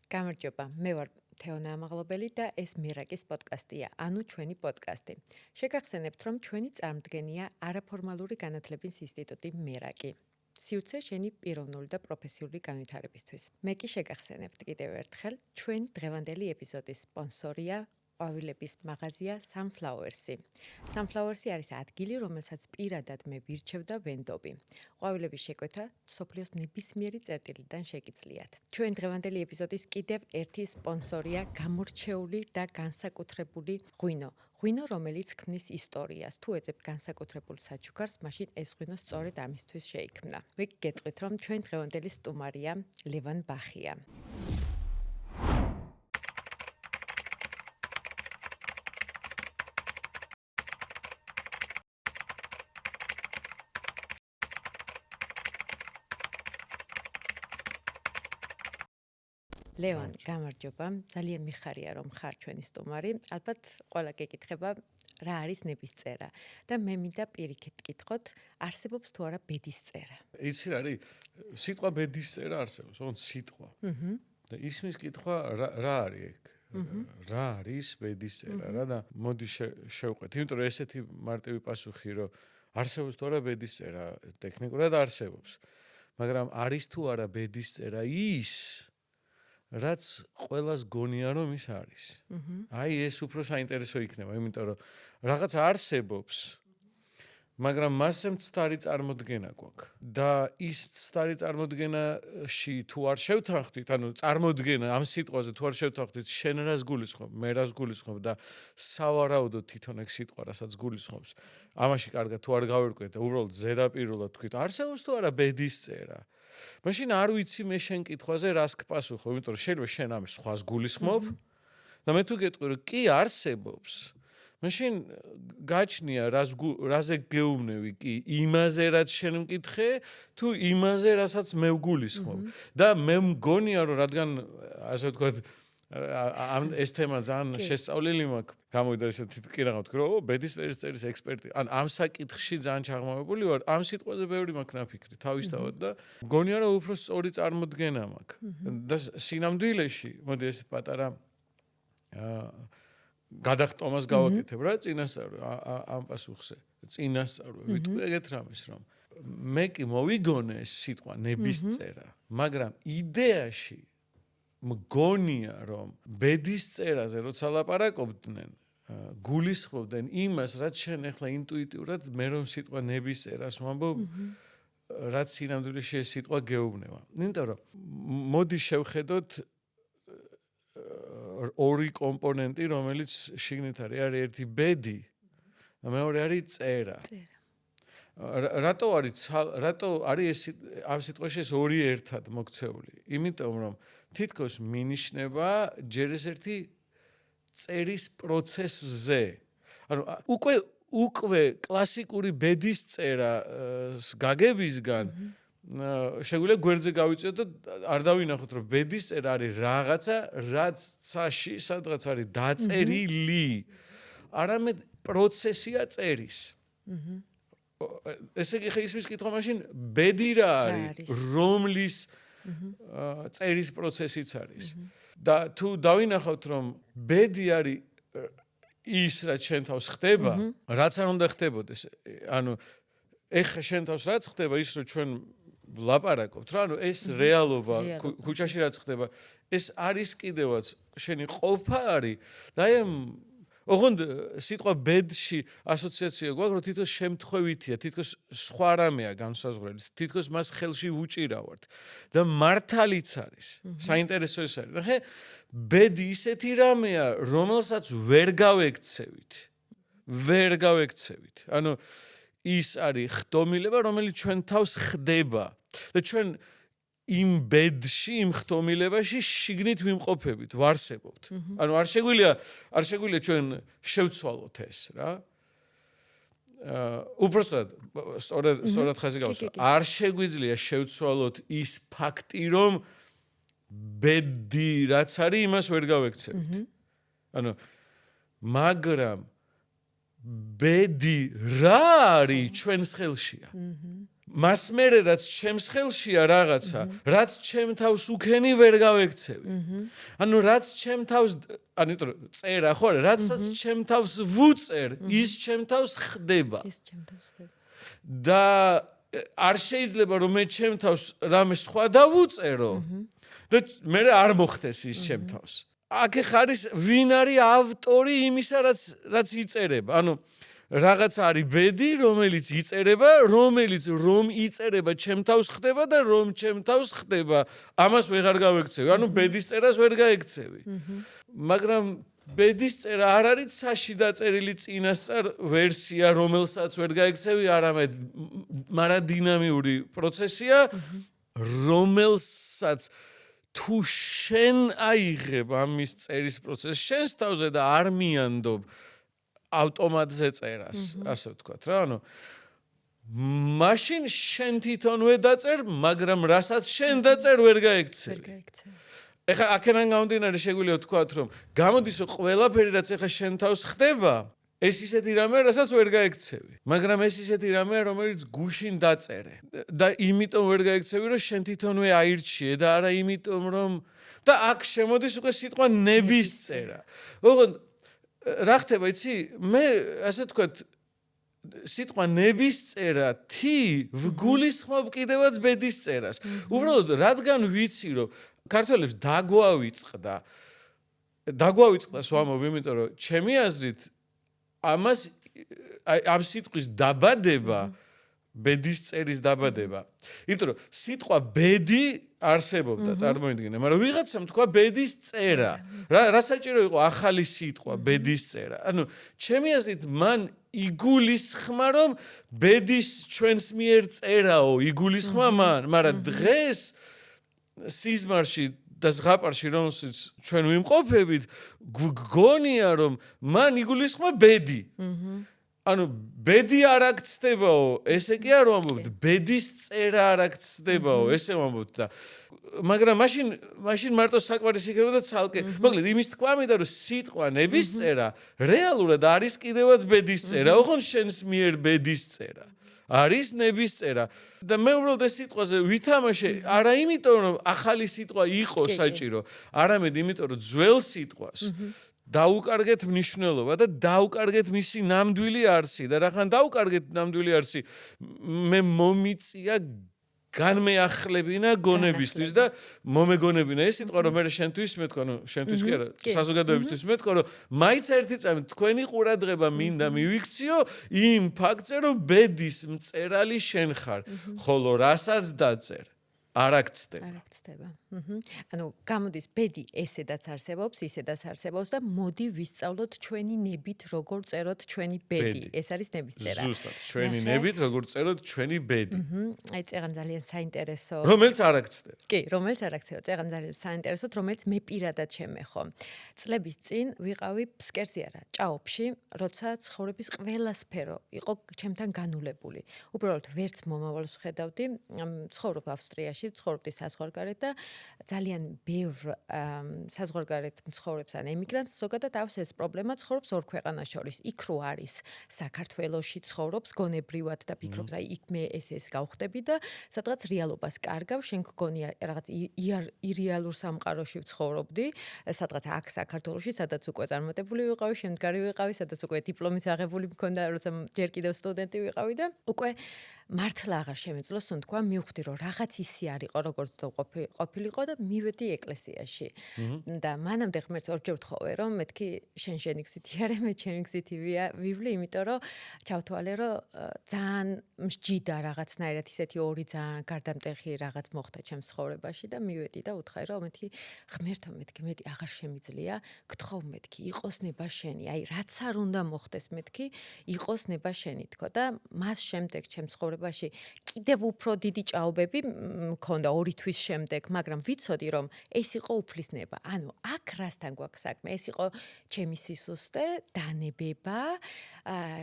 გამარჯობა, მე ვარ თეონა ამაღლობელი და ეს მირაკის პოდკასტია, ანუ ჩვენი პოდკასტი. შეგახსენებთ, რომ ჩვენი წარმდგენია არაფორმალური განათლების ინსტიტუტი მირაკი. სიუცე შენი პიროვნული და პროფესიული განვითარებისთვის. მე კი შეგახსენებთ კიდევ ერთხელ, ჩვენი დღევანდელი ეპიზოდის სპონსორია ყვავილების მაღაზია Sunflowers-ი. Sunflowers-ი არის ადგილი, რომელსაც პირადად მე ვირჩევ და ვენდობი. ყვავილების შეკვეთა სოფლიოს ნებისმიერი წერტილიდან შეგიძლიათ. ჩვენ დღევანდელი ეპიზოდის კიდევ ერთი სპონსორია გამორჩეული და განსაკუთრებული ღვინო. ღვინო, რომელიც ქმნის ისტორიას. თუ ეძებ განსაკუთრებულ საჩუქარს, მაშინ ეს ღვინო სწორედ ამისთვის შეიქმნა. მე გეტყვით, რომ ჩვენ დღევანდელი სტუმარია ლევან ბახია. ლევან, გამარჯობა. ძალიან მიხარია, რომ ხარ ჩვენი სტუმარი. ალბათ ყველა გეკითხება, რა არის ნებისწერა და მე მინდა პირიქით გკითხოთ, არსებობს თუ არა ბედისწერა? იცი რა არის? სიტყვა ბედისწერა არსებობს, ოღონდ სიტყვა. და ისმის კითხვა რა არის ეგ? რა არის ბედისწერა რა და მოდი შევყვეთ. იმიტომ რომ ესეთი მარტივი პასუხი რომ არსებობს თუ არა ბედისწერა, ტექნიკურად არსებობს. მაგრამ არის თუ არა ბედისწერა ის რაც ყველას გონია რომ ის არის. აი ეს უფრო საინტერესო იქნება, იმიტომ რომ რაღაც არსებობს, მაგრამ მასზე მცდარი წარმოდგენა გვაქვს. და ის მცდარი წარმოდგენაში თუ არ შევთანხმდით, ანუ წარმოდგენა ამ სიტყვაზე თუ არ შევთანხმდით, შენ რას გულისხმობ, მე რას გულისხმობ და სავარაუდოდ თვითონ ეგ სიტყვა რასაც გულისხმობს. ამაში კარგად თუ არ გავერკვეთ და უბრალოდ ზედაპირულად თქვით, არსებობს თუ არა ბედისწერა. მაშინ არ ვიცი მე შენ კითხვაზე რას გპასუხო, იმიტომ რომ შეიძლება შენ ამის სხვას გულისხმობ და მე თუ გეტყვი რომ კი არსებობს, მაშინ გაჩნია რაზე გეუბნევი კი იმაზე რაც შენ მკითხე თუ იმაზე რასაც მე ვგულისხმობ და მე მგონია რომ რადგან ასე ვთქვათ ეს თემა ძალიან შესწავლილი მაქვს, გამოვიდა ესეთი კი რაღაც ვთქვი რომ ბედისწერის წერის ექსპერტი, ან ამ საკითხში ძალიან ჩაღრმავებული ვარ, ამ სიტყვაზე ბევრი მაქვს ნაფიქრი თავისთავად და მგონია რომ უფრო სწორი წარმოდგენა მაქვს. და სინამდვილეში, მოდი ესეთ პატარა გადახტომას გავაკეთებ რა წინასწარ ამ პასუხზე. წინასწარ ვიტყვი ეგეთ რამეს რომ მე კი მოვიგონე ეს სიტყვა ნებისწერა, მაგრამ იდეაში მგონია რომ ბედისწერაზე როცა ლაპარაკობდნენ, გულისხმობდნენ იმას, რაც შენ ახლა ინტუიტიურად მე რომ სიტყვა ნებისწერას ვამბობ, რაც სინამდვილეში ეს სიტყვა გეუბნება. იმიტომ რომ მოდი შევხედოთ ორი კომპონენტი, რომელიც შიგნით არის ერთი ბედი და მეორე არის წერა. რატო არის ეს ამ სიტყვაში ეს ორი ერთად მოქცეული? იმიტომ რომ თითქოს მინიშნება ჯერ ეს ერთი წერის პროცესზე. ანუ უკვე კლასიკური ბედის წერას გაგებისგან შეგვიძლია გვერდზე გავიწიოთ და არ დავინახოთ რომ ბედის წერა არის რაღაცა რაცაში სადღაც არის დაწერილი, არამედ პროცესია წერის. ესე იგი ხე ისმის კითხვა მაშინ ბედი რა არის, რომლის წერის პროცესიც არის. და თუ დავინახავთ რომ ბედი არის ის რაც შენ თავს ხდება, რაც არ უნდა ხდებოდეს. ანუ ეხა შენ თავს რაც ხდება ის რომ ჩვენ ლაპარაკობთ რა, ანუ ეს რეალობა ქუჩაში რაც ხდება, ეს არის კიდევაც შენი ყოფა არის და აი ოღონდ სიტყვა ბედში ასოციაცია გვაქვს, რომ თითქოს შემთხვევითია, თითქოს სხვა რამეა განსაზღვრელი, თითქოს მას ხელში ვუჭირავთ და მართალიც არის. საინტერესო ეს არის. ნახე, ბედი ისეთი რამეა, რომელსაც ვერ გავექცევით. ანუ ის არის ხდომილება, რომელიც ჩვენ თავს ხდება და ჩვენ იმ ბედში, იმ ხდომილებაში შიგნით ვიმყოფებით, ვარსებობთ. ანუ არ შეგვიძლია ჩვენ შევცვალოთ ეს რა. უბრალოდ სწორად ხაზი გავსვა. არ შეგვიძლია შევცვალოთ ის ფაქტი, რომ ბედი რაც არის, იმას ვერ გავექცევით. ანუ მაგრამ ბედი რა არის ჩვენს ხელშია. მას მერე რაც ჩემს ხელშია რაღაცა, რაც ჩემ თავს უქენი ვერ გავექცევი. ანუ რაც ჩემ თავს, ანუ წერა ხო, რაცაც ჩემ თავს ვუწერ, ის ჩემ თავს ხდება. ის ჩემ თავს ხდება. და არ შეიძლება რომ მე ჩემ თავს რამე სხვა დავუწერო და მე არ მოხდეს ის ჩემ თავს. აქ ხარის ვინ არის ავტორი იმისა რაც იწერება. ანუ რაღაც არის ბედი, რომელიც იწერება, რომელიც რომ იწერება ჩემ თავს ხდება და რომ ჩემ თავს ხდება. ამას ვეღარ გავექცევი. ანუ ბედის წერას ვერ გაექცევი. მაგრამ ბედის წერა არ არის საში დაწერილი წინასწარ ვერსია, რომელსაც ვერ გაექცევი, არამედ მაგრამ დინამიური პროცესია, რომელსაც თუ შენ აიღებ ამის წერის პროცესს შენს თავზე და არ მიანდობ ავტომატზე წერას, ასე ვთქვათ რა, ანუ მაშინ შენ თვითონვე დაწერ, მაგრამ რასაც შენ დაწერ ვერ გაექცევი. ეხლა აქედან გამომდინარე შეგვიძლია ვთქვათ, რომ გამოდის რომ ყველაფერი რაც ეხლა შენ თავს ხდება, ეს ისეთი რამეა, რასაც ვერ გაექცევი. მაგრამ ეს ისეთი რამეა, რომელიც გუშინ დაწერე. და იმიტომ ვერ გაექცევი, რომ შენ თვითონვე აირჩიე და არა იმიტომ, რომ და აქ შემოდის უკვე სიტყვა ნების წერა. ოღონდ რა ხდება, იცი? მე ასე ვთქვათ, სიტყვა ნების წერა თი ვგულისხმობ კიდევაც ბედის წერას. უბრალოდ რადგან ვიცი, რომ ქართველებს დაგვავიწყდა სვამობ, იმიტომ რომ ჩემი აზრით ამას ამ სიტყვის დაბადება ბედის წერის დაბადება. იმიტომ რომ სიტყვა ბედი არსებობდა, წარმოიდგინე, მაგრამ ვიღაცამ თქვა ბედის წერა. რა საჭირო იყო ახალი სიტყვა ბედის წერა? ანუ ჩემი აზრით მან იგულისხმა რომ ბედის ჩვენს მიერ წერაო, იგულისხმა მან, მაგრამ დღეს სიზმარში და ზღაპარში რომელსაც ჩვენ ვიმყოფებით, გგონია რომ მან იგულისხმა ბედი. ანუ ბედი არ აქცდებაო, ესე კი არ ვამბობთ, ბედის წერა არ აქცდებაო, ესე ვამბობთ და მაგრამ მაშინ მარტო საკმარისი იქნებოდა ცალკე. მოკლედ იმის თქვა მინდა რომ სიტყვა ნების წერა რეალურად არის კიდევაც ბედის წერა, ოღონდ შენს მიერ ბედის წერა. არის ნების წერა და მე უბრალოდ ეს სიტყვაზე ვითამაშე არა იმიტომ რომ ახალი სიტყვა იყო საჭირო, არამედ იმიტომ რომ ძველ სიტყვას დაუკარგეთ მნიშვნელობა და დაუკარგეთ მისი ნამდვილი არსი და რახან დაუკარგეთ ნამდვილი არსი მე მომიწია განმეახლებინა გონებისთვის და მომეგონებინა ეს სიტყვა რომ მე შენთვის მეთქვა, ну შენთვის კი არა, საზოგადოებისთვის მეთქვა, რომ მაინც ერთი წამი თქვენი ყურადღება მინდა მივიქციო იმ ფაქტზე, რომ ბედის მწერალი შენ ხარ, ხოლო რასაც დაწერ არ აქცდება. ანუ გამოდის ბედი ესედაც არსებობს, ისედაც არსებობს და მოდი ვისწავლოთ ჩვენი ნებით როგორ წეროთ ჩვენი ბედი. ეს არის ნების წერა. ზუსტად, ჩვენი ნებით როგორ წეროთ ჩვენი ბედი. აი წეგან ძალიან საინტერესო. რომელიც არ აქცდება. კი, რომელიც არ აქცდება. წეგან ძალიან საინტერესოთ, რომელიც მე პირადად შემეხო. წლების წინ ვიყავი ფსკერზე არა, ჭაობში, როცა ცხოვრების ყველა სფერო იყო ჩემთან განულებული. უბრალოდ ვერც მომავალს ვხედავდი, ცხოვრობ ავსტრიაში, ცხოვრობდი საზღვარგარეთ და ძალიან ბევრ საზღვარგარეთ მცხოვრებს ან ემიგრანტს ზოგადად აქვს ეს პრობლემა, ცხოვრობს ორ ქვეყანას შორის. იქ რო არის საქართველოში ცხოვრობს გონებრივად და ფიქრობს, აი იქ მე ეს გავხდები და სადღაც რეალობას კარგავ, შენ გგონია რაღაც ირეალურ სამყაროში ვცხოვრობდი, სადღაც აქ საქართველოში, სადაც უკვე წარმატებული ვიყავი, შემდგარი ვიყავი, სადაც უკვე დიპლომის აღებული მქონდა, როცა ჯერ კიდევ სტუდენტი ვიყავი და უკვე მართლა აღარ შემეძლო თქვა, მივხვდი რომ რაღაც ისი არისო, როგორც ყოფილიყო და მივედი ეკლესიაში. და მანამდე ღმერთს ორჯერ ვთხოვე, რომ მეთქი შენი გზითი არა, მე ჩემი გზითი ვივლი, იმიტომ რომ ჩავთვალე, რომ ძალიან მსჯიდა რაღაცნაირად ისეთი ორი ძალიან გარდამტეხი რაღაც მოხდა ჩემს ცხოვრებაში და მივედი და ვუთხარი, რომ მეთქი ღმერთო, მეთქი მეტი აღარ შემიძლია, გთხოვ მეთქი, იყოს ნება შენი, აი რაც არ უნდა მოხდეს მეთქი, იყოს ნება შენი თქო და მას შემდეგ ჩემს ცხოვრებაში კიდევ უფრო დიდი ჭაობები მქონდა 2 თვის შემდეგ, მაგრამ ვიცოდი რომ ეს იყო უფლისნება. ანუ აქ რასთან გვაქვს საქმე? ეს იყო ჩემი სისუსტე, დანებება,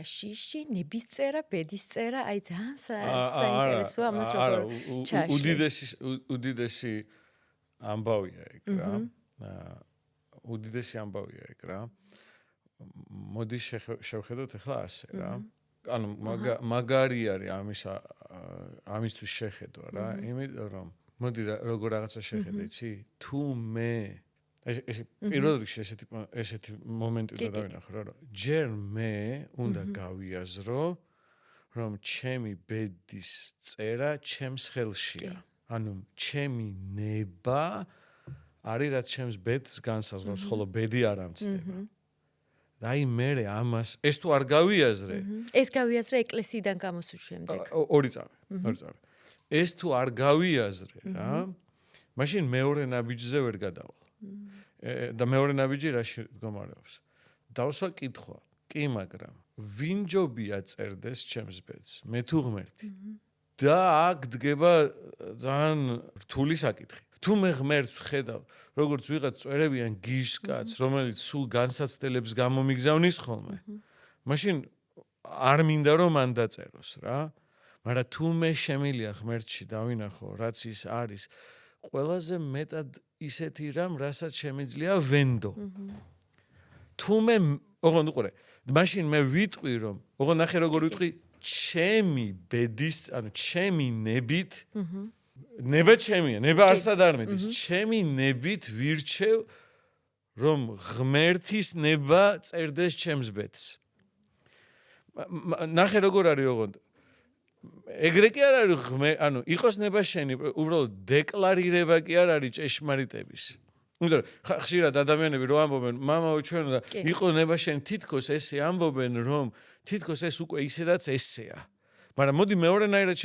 შიში, ნების წერა, ბედის წერა, აი ძალიან საინტერესოა ამას როგორ ჩაშლი. უდიდესი ამბავია ეგ რა. უდიდესი ამბავია ეგ რა. მოდი შევხედოთ ახლა ასე რა. ანუ მაგარი არის ამისთვის შეხედვა რა, იმიტომ რომ მოდი როგორ რაღაცა შეხედე, იცი? თუ მე ეს პირველ რიგში ესეთი მომენტი უნდა დავინახო რა, რომ ჯერ მე უნდა გავიაზრო, რომ ჩემი ბედის წერა ჩემს ხელშია. ანუ ჩემი ნება არის რაც ჩემს ბედს განსაზღვრავს, ხოლო ბედი არ ამცდება. და აი მე ამას ეს თუ არ გავიაზრე, ეს გავიაზრე ეკლესიიდან გამოსულ შემდეგ. ორი წამი. ეს თუ არ გავიაზრე რა, მაშინ მეორე ნაბიჯზე ვერ გადავალ. და მეორე ნაბიჯი რაში მდგომარეობს? დავსვა კითხვა. კი, მაგრამ ვინ ჯობია წერდეს ჩემს ბედს? მე თუ ღმერთი. და აქ დგება ძალიან რთული საკითხი. თუ მე ღმერთს ვხედავ, როგორც ვიღაც წვერებიან გიშკაც, რომელიც სულ განსაცდელებს გამომიგზავნის ხოლმე, მაშინ არ მინდა რომ მან დაწეროს რა. მაგრამ თუ მე შემილია ღმერთში დავინახო, რაც ის არის, ყველაზე მეტად ისეთი რამ, რასაც შემიძლია ვენდო. თუ მე, ოღონდ უყურე, მაშინ მე ვიტყვი რომ, ოღონდ ნახე როგორ ვიტყვი, ჩემი ბედის, ანუ ჩემი ნებით, ნება ჩემია, ნება არსად არ მედის, ჩემი ნებით ვირჩევ, რომ ღმერთის ნება წერდეს ჩემს ბედს. ნახე როგორ არის ოღონდ. ეგრე კი არ არის ანუ იყოს ნება შენი, უბრალოდ დეკლარირება კი არ არის ჭეშმარიტების. იმიტომ რომ ხშირად ადამიანები რო ამბობენ, მამაო ჩვენო და იყო ნება შენი, თითქოს ესე ამბობენ, რომ თითქოს ეს უკვე ისედაც ესეა. მაგრამ მოდი მეორენაირად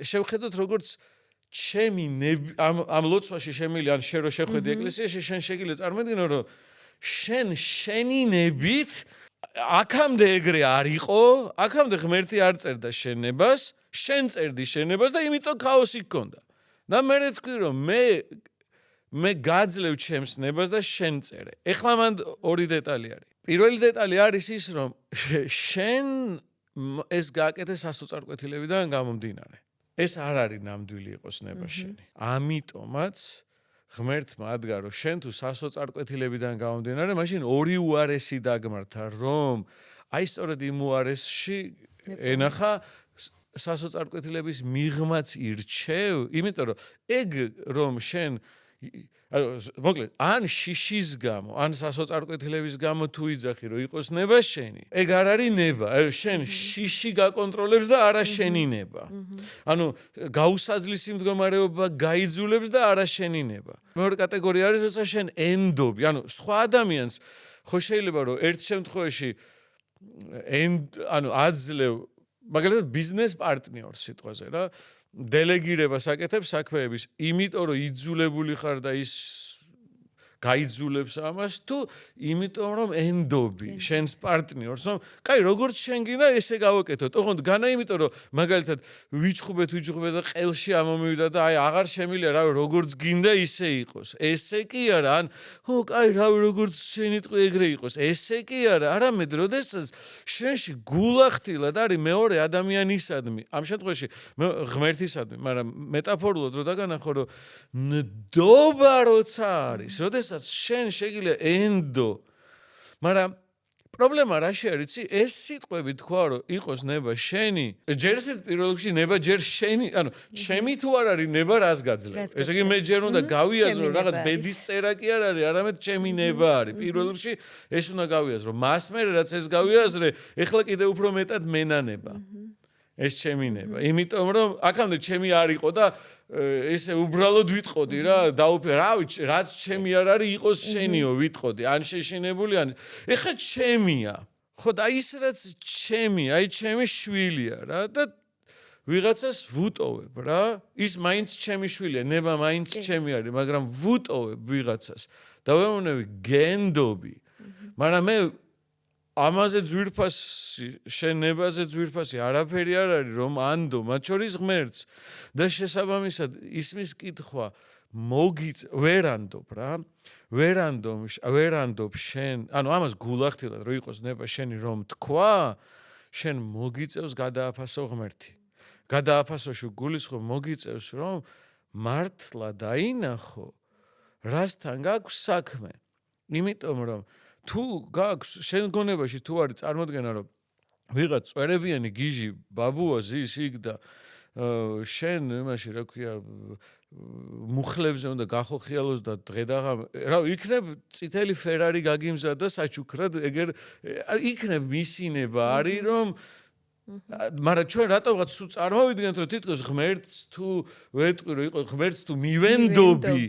შევხედოთ როგორც ჩემი ამ ლოცვაში შემილი ან შენ რო შეხვედი ეკლესიაში, შენ შეგიძლია წარმოიდგინო, რომ შენი ნებით აქამდე ეგრე არ იყო, აქამდე ღმერთი არ წერდა შენებას, შენ წერდი შენებას და იმიტომ ქაოსი გქონდა. და მე თქვი რომ მე გაძლევ ჩემს ნებას და შენ წერე. ეხლა მან ორი დეტალი არის. პირველი დეტალი არის ის, რომ შენ ეს გააკეთე სასოწარკვეთილებიდან გამომდინარე. ეს არ არის ნამდვილი იყოს ნება შენი. ამიტომაც ღმერთმა ადგა რომ შენ თუ სასოწარკვეთილებიდან გამომდინარე, მაშინ ორი უარესი დაგმართა, რომ აი სწორედ იმ უარესში ენახა სასოწარკვეთილების მიღმაც ირჩევ, იმიტომ რომ ეგ რომ შენ მოკლედ ან შიშის გამო, ან სასოწარკვეთილების გამო თუ იძახი რომ იყოს ნება შენი, ეგ არ არის ნება, შენ შიში გაკონტროლებს და არა შენი ნება. ანუ გაუსაძლის მდგომარეობა გაიძულებს და არა შენი ნება. მეორე კატეგორია არის, როცა შენ ენდობი, ანუ სხვა ადამიანს ხო შეიძლება რომ ერთ შემთხვევაში ანუ აძლევ, მაგალითად ბიზნეს პარტნიორს სიტყვაზე რა, დელეგირებას აკეთებს საქმეების, იმიტომ რომ იძულებული ხარ და ის გაიძულებს ამას, თუ იმიტომ რომ ენდობი შენს პარტნიორს, რომ კაი, როგორც შენ გინდა ესე გავაკეთოთ. ოღონდ განა იმიტომ რომ მაგალითად ვიჩხუბეთ და ყელში ამომივიდა და აი აღარ შემიძლია რავი როგორც გინდა ისე იყოს. ესე კი არა, ან კაი, რავი როგორც შენი ტყვი ეგრე იყოს. ესე კი არა, არამედ როდესაც შენში გულახდილად არის მეორე ადამიანისადმი, ამ შემთხვევაში ღმერთისადმი, მაგრამ მეტაფორულად რო დაგანახო, რომ ნდობა როცა არის, როდესაც შენ შეგიძლია ენდო, მაგრამ პრობლემა რაში არის, ეს სიტყვები თქვა რომ იყოს ნება შენი, ჯერ ერთ პირველ რიგში ნება ჯერ შენი, ანუ ჩემი თუ არ არის ნება რას გაძლევ. ესე იგი მე ჯერ უნდა გავიაზრო რაღაც ბედის წერა კი არ არის, არამედ ჩემი ნება არის. პირველ რიგში ეს უნდა გავიაზრო. მას მერე რაც ეს გავიაზრე, ეხლა კიდე უფრო მეტად მენანება. ეს ჩემი ნება. იმიტომ რომ აქამდე ჩემი არ იყო და ესე უბრალოდ ვიტყოდი რა, რაც ჩემი არ არის, იყოს შენიო ვიტყოდი, ან შეშინებული, ან ეხლა ჩემია. ხო და ის რაც ჩემია, აი ჩემი შვილია რა და ვიღაცას ვუტოვებ რა. ის მაინც ჩემი შვილია, ნება მაინც ჩემი არის, მაგრამ ვუტოვებ ვიღაცას და ვეუბნები გენდობი. მაგრამ მე ამაზე ძვირფასი, შენებაზე ძვირფასი არაფერი არ არის, რომ ანდო, მათ შორის ღმერთს და შესაბამისად ისმის კითხვა ვერანდობ რა, ვერანდობ შენ, ანუ ამას გულახდილად რო იყოს ნება შენი რომ თქვა, შენ მოგიწევს გადააფასო ღმერთი. გადააფასოში გულისხმობ მოგიწევს რომ მართლა დაინახო, რასთან გაქვს საქმე. იმიტომ რომ თუ გაქვს შენ გონებაში თუ არის წარმოდგენა რომ ვიღაც წვერებიანი გიჟი ბაბუა ზის იქ და შენ იმაში რა ქვია მუხლებზე უნდა გახოხიალოს და დღედაღა რა იქნებ წითელი ფერარი გაგიმზადა საჩუქრად ეგერ იქნებ მისინება არის რომ მაგრამ ჩვენ რატომღაც სულ წარმოვიდგენთ რომ თითქოს ღმერთს თუ ვეტყვი რომ იყო ღმერთს თუ მივენდობი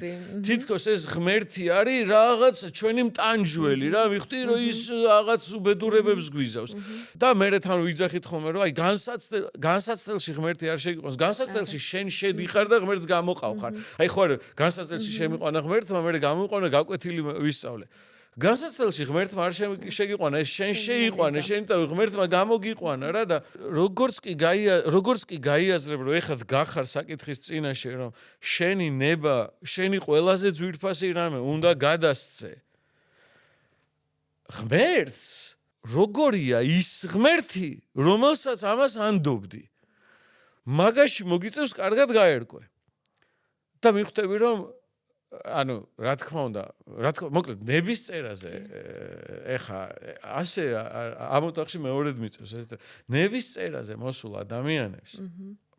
თითქოს ეს ღმერთი არის რაღაც ჩვენი მტანჯველი რა მიხვდი რომ ის რაღაც უბედურებებს გვიზავს და მე თან ვიძახით ხოლმე რომ აი განსაცდელში ღმერთი არ შეიყვანს განსაცდელში შენ შედიხარ და ღმერთს გამოყავ ხარ აი ხო განსაცდელში შემიყვანა ღმერთმა მე გამიყვანა გაკვეთილი ვისწავლე განსაცდელში ღმერთმა არ შეგიყვანა ეს შენ შეიყვანე შენ და ღმერთმა გამოგიყვანა რა და როგორც კი გაიაზრებ რომ ეხლა გახარ საკითხის წინაშე რომ შენი ნება შენი ყველაზე ძვირფასი რამე უნდა გადასცე ღმერთს როგორია ის ღმერთი რომელსაც ამას ანდობდი მაგაში მოგიწევს კარგად გაერკვე და მიხვდები რომ ანუ რა თქმა უნდა მოკლედ ნების წერაზე ეხა ასე ამ ოთახში მეორედ მიწევს ეს ნების წერაზე მოსულ ადამიანებს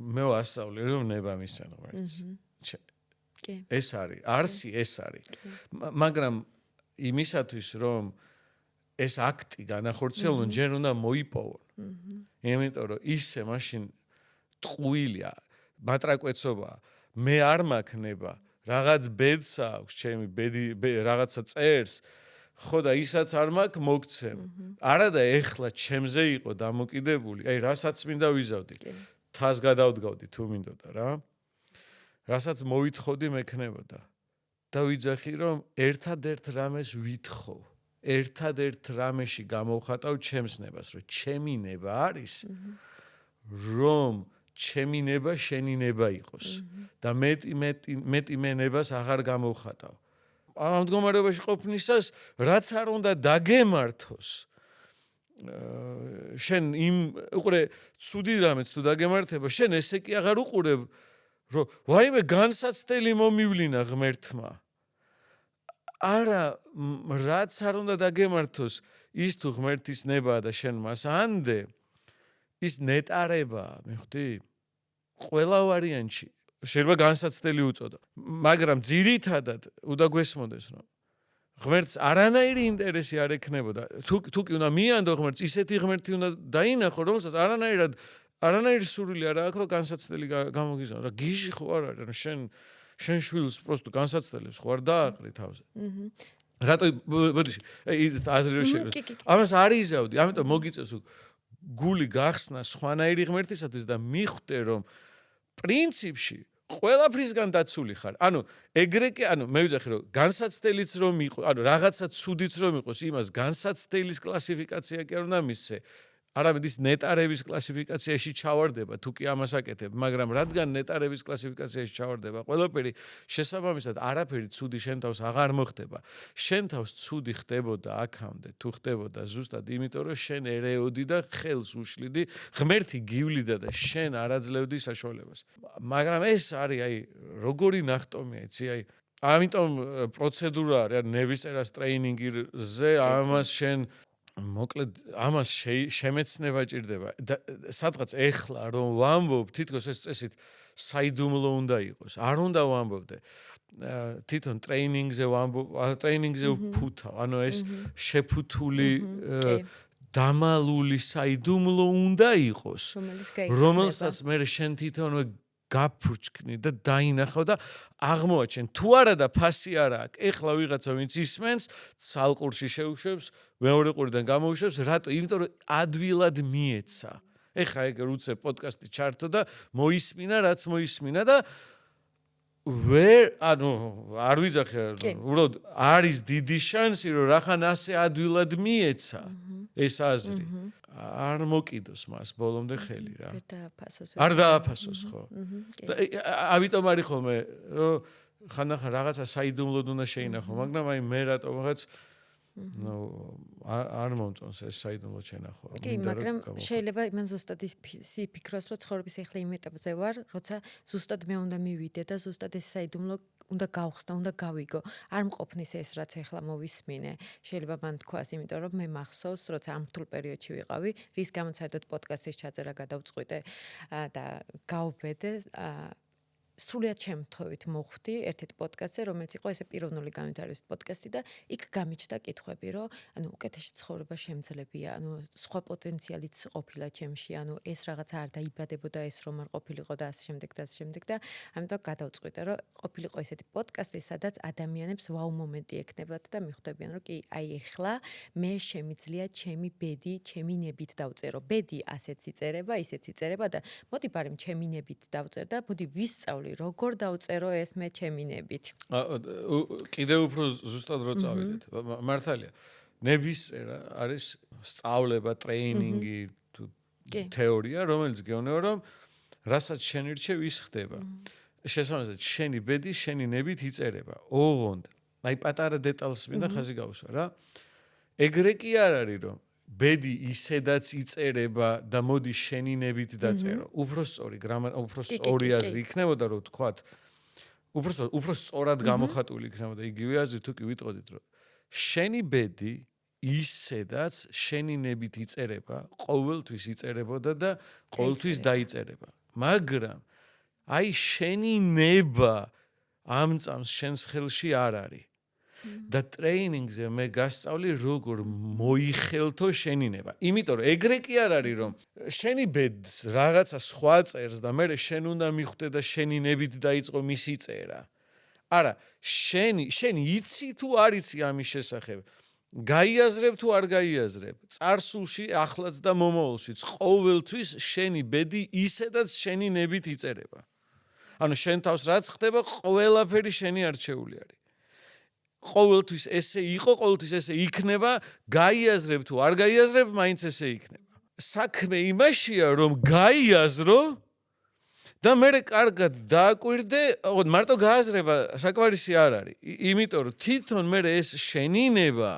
მე ვასწავლე რომ ნება მისცენ ღმერთს ეს არის არსი ეს არის მაგრამ იმისათვის რომ ეს აქტი განახორციელონ ჯერ უნდა მოიპოვონ იმიტომ რომ ისე მაშინ ტყუილია მატრაკვეცობა მე არ მაქნება რაღაც ბედს აქვს ჩემი ბედი რაღაცა წერს ხო და ისაც არ მაქვს მოგცემ არა და ეხლა ჩემზე იყო დამოკიდებული აი რასაც მინდა ვიზავდი თას გადავდგავდი თუ მინდოდა რა რასაც მოვითხოვდი მექნებოდა და ვიძახი რომ ერთადერთ რამეს ვითხოვ ერთადერთ რამეში გამოვხატავ ჩემს ნებას რომ ჩემი ნება არის რომ ჩემი ნება შენი ნება იყოს და მეტი მე ნებას აღარ გამოვხატავ. ამ მდგომარეობაში ყოფნისას რაც არ უნდა დაგემართოს შენ იმ უყურე ცუდი რამეც თუ დაგემართება შენ ესე კი აღარ უყურებ რომ ვაიმე განსაცდელი მომივლინა ღმერთმა. არა რაც არ უნდა დაგემართოს ის თუ ღმერთის ნება და შენ მას ანდე ის ნეტარებაა, მიხვდი? ყველა ვარიანტში შეიძლება განსაცდელი უწოდო, მაგრამ ძირითადად უნდა გვესმოდეს, რომ ღმერთს არანაირი ინტერესი არ ექნებოდა. თუ კი უნდა მიანდო ღმერთს, ისეთი ღმერთი უნდა დაინახო, რომელსაც არანაირი სურვილი არ აქვს, რომ განსაცდელი გამოგიზარდო. რა გიჟი ხო არ არის, რომ შენ შვილს პროსტო განსაცდელებს ხო არ დააყრი თავზე. რატო ბოდიში, აზრი რო შეგე. ამას არ იზავდი, ამიტომ მოგიწევს გული გახსნა სხვანაირი ღმერთისათვის და მიხვდე რომ პრინციპში ყველაფრისგან დაცული ხარ. ანუ ეგრე კი, მე ვიძახი რომ განსაცდელიც რომ იყო, რაღაცა ცუდიც რომ იყოს, იმას განსაცდელის კლასიფიკაცია კი არ უნდა მისცე. არამედ ის ნეტარების კლასიფიკაციაში ჩავარდება, თუ კი ამას აკეთებ, მაგრამ რადგან ნეტარების კლასიფიკაციაში ჩავარდება, ყველაფერი შესაბამისად არაფერი ცუდი შენ თავს აღარ მოხდება. შენ თავს ცუდი ხდებოდა აქამდე, თუ ხდებოდა ზუსტად იმიტომ, რომ შენ ერეოდი და ხელს უშლიდი, ღმერთი გივლიდა და შენ არ აძლევდი საშუალებას. მაგრამ ეს არის აი როგორი ნახტომია, იცი, აი ამიტომ პროცედურა არის, ნების წერას ტრეინინგზე, ამას შენ მოკლედ ამას შემეცნება ჭირდება და სადღაც ეხლა რომ ვამბობ თითქოს ეს წესით საიდუმლო უნდა იყოს არ უნდა ვამბობდე თვითონ ტრეინინგზე ვამბობ ტრეინინგზე ვფუთავ ანუ ეს შეფუთული დამალული საიდუმლო უნდა იყოს რომელსაც მე შენ თვითონვე გაფურჩქნი და დაინახავ და აღმოაჩენ თუ არა და ფასი არა აქვს ეხლა ვიღაცა ვინც ისმენს ცალყურში შეუშვებს მეორე ყურიდან გამოუშვებს რატო იმიტომ რომ ადვილად მიეცა ეხლა ეგ რუცე პოდკასტი ჩართო და მოისმინა რაც მოისმინა და არ ვიძახე უბრალოდ არის დიდი შანსი რომ რახან ასე ადვილად მიეცა ეს აზრი არ მოკიდოს მას ბოლომდე ხელი რა არ დააფასოს ხო ამიტომ არის ხოლმე რომ ხანდახან რაღაცა საიდუმლოდ უნდა შეინახო მაგრამ აი მე რატომღაც არ მომწონს ეს საიდუმლოდ შენახო კი მაგრამ შეიძლება იმან ზუსტად ის იფიქროს რომ ცხოვრების ეხლა იმ ეტაპზე ვარ როცა ზუსტად მე უნდა მივიდე და ზუსტად ეს საიდუმლო უნდა გავხსნა, უნდა გავიგო. არ მყოფნის ეს რაც ეხლა მოვისმინე. შეიძლება მან თქვას, იმიტომ რომ მე მახსოვს, როცა ამ რთულ პერიოდში ვიყავი, რის გამოც საერთოდ პოდკასტის ჩაწერა გადავწყვიტე და გავბედე სრულიად შემთხვევით მოხვდი ერთ-ერთ პოდკასტზე, რომელიც იყო ესე პიროვნული განვითარების პოდკასტი და იქ გამიჩნდა კითხვები, რომ ანუ უკეთესი ცხოვრება შემძლებია, ანუ სხვა პოტენციალიც ყოფილა ჩემში, ანუ ეს რაღაც არ დაიბადებოდა ეს რომ არ ყოფილიყო და ასე შემდეგ და ასე შემდეგ და ამიტომ გადავწყვიტე, რომ ყოფილიყო ესეთი პოდკასტი, სადაც ადამიანებს ვაუ მომენტი ექნებათ და მიხვდებიან, რომ კი, აი ეხლა მე შემიძლია ჩემი ბედი, ჩემი ნებით დავწერო. ბედი ასეც იწერება, ისეც იწერება და მოდი ბარემ ჩემი ნებით დავწერ და მოდი ვისწავლი როგორ დავწერო ეს მე ჩემი ნებით. კიდევ უფრო ზუსტად რო წავიდეთ. მართალია. ნების არის სწავლება, ტრეინინგი, თეორია, რომელიც გეუბნება, რომ რასაც შენ ირჩევ, ის ხდება. შესაბამისად, შენი ბედი, შენი ნებით იწერება. ოღონდ, აი პატარა დეტალს მინდა ხაზი გავუსვა რა. ეგრე კი არ არის, რომ ბედი ისედაც იწერება და მოდი შენი ნებით დაწერო. უფრო სწორი უფრო სწორი აზრი იქნებოდა, რომ თქვათ, უფრო სწორად გამოხატული იქნებოდა იგივე აზრი, თუ კი ვიტყოდით, რომ შენი ბედი ისედაც შენი ნებით იწერება, ყოველთვის იწერებოდა და ყოველთვის დაიწერება. მაგრამ აი შენი ნება ამ წამს შენს ხელში არ არის. და ტრეინინგზე მე გასწავლი როგორ მოიხელთო შენი ნება. იმიტომ რომ ეგრე კი არ არის რომ შენი ბედს რაღაცა სხვა წერს და მე შენ უნდა მიხვდე და შენი ნებით დაიწყო მისი წერა. არა, შენ იცი თუ არ იცი ამის შესახებ. გაიაზრებ თუ არ გაიაზრებ. წარსულში, ახლაც და მომავალშიც ყოველთვის შენი ბედი ისედაც შენი ნებით იწერება. ანუ შენ თავს რაც ხდება, ყველაფერი შენი არჩეული არის. ყოველთვის ესე იყო, ყოველთვის ესე იქნება, გაიაზრებ თუ არ გაიაზრებ, მაინც ესე იქნება. საქმე იმაშია, რომ გაიაზრო და მე კარგად დააკვირდე, მარტო გააზრება საკმარისი არ არის. იმიტომ რომ თვითონ მე ეს შენინება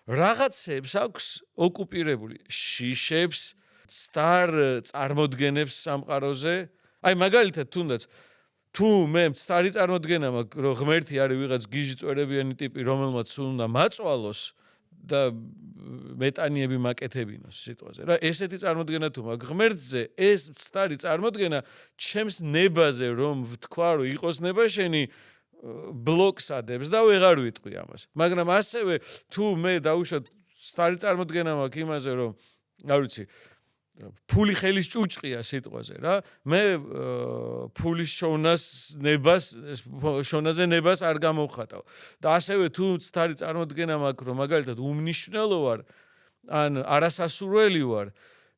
რაღაცებს აქვს ოკუპირებული, შიშებს, სტარ წარმოდგენებს სამყაროზე. აი მაგალითად თუნდაც თუ მე მცდარი წარმოდგენა მაქვს, რომ ღმერთი არის ვიღაც გიჟი წვერებიანი ტიპი, რომელმაც უნდა მაწვალოს და მეტანიები მაკეთებინოს სიტყვაზე. რა ესეთი წარმოდგენა თუ მაქვს ღმერთზე, ეს მცდარი წარმოდგენა ჩემს ნებაზე რომ ვთქვა, რომ იყოს ნება შენი ბლოკს ადებს და ვეღარ ვიტყვი ამას. მაგრამ ასევე თუ მე დავუშვათ მცდარი წარმოდგენა მაქვს იმაზე, რომ არ ვიცი ფული ხელის ჭუჭყია სიტყვაზე რა მე ფულის შოვნაზე ნებას არ გამოვხატავ და ასევე თუ მცდარი წარმოდგენა მაქვს რომ მაგალითად უმნიშვნელო ვარ ან არასასურველი ვარ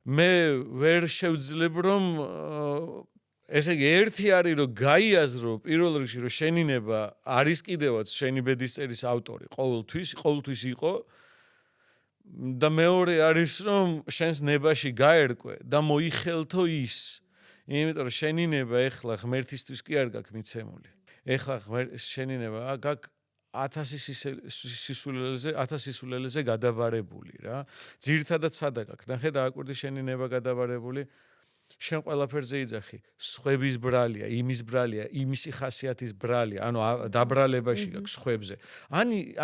მე ვერ შევძლებ რომ ესე იგი ერთი არის რომ გაიაზრო პირველ რიგში რომ შენი ნება არის კიდევაც შენი ბედის წერის ავტორი ყოველთვის იყო და მეორე არის რომ შენს ნებაში გაერკვე და მოიხელთო ის იმიტომ რომ შენი ნება ეხლა ღმერთისთვის კი არ გაქვს მიცემული ეხლა შენი ნება გაქვს 1000 სისულელეზე გადაბარებული რა ძირითადად სადა გაქვს ნახე დააკვირდი შენი ნება გადაბარებული შენ ყველაფერზე იძახი სხვების ბრალია იმის ბრალია იმისი ხასიათის ბრალია ანუ დაბრალებაში გაქვს სხვებზე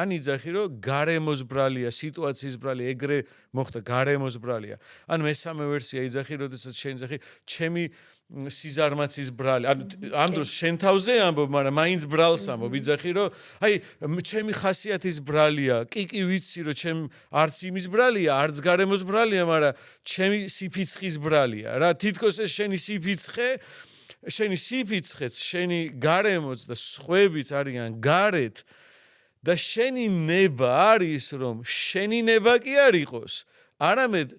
ან იძახი რომ გარემოს ბრალია სიტუაციის ბრალია ეგრე მოხდა გარემოს ბრალია ან მესამე ვერსია იძახი როდესაც შენ იძახი ჩემი სიზარმაცის ბრალი ანუ ამ დროს შენ თავზე ამბობ მაგრამ მაინც ბრალს ამბობ იძახი რომ აი ჩემი ხასიათის ბრალია კი ვიცი რომ ჩემ არც იმის ბრალია არც გარემოს ბრალია მაგრამ ჩემი სიფიცხის ბრალია რა თითქოს ეს შენი სიფიცხეც შენი გარემოც და სხვებიც არიან გარეთ და შენი ნება არის რომ შენი ნება კი არ იყოს არამედ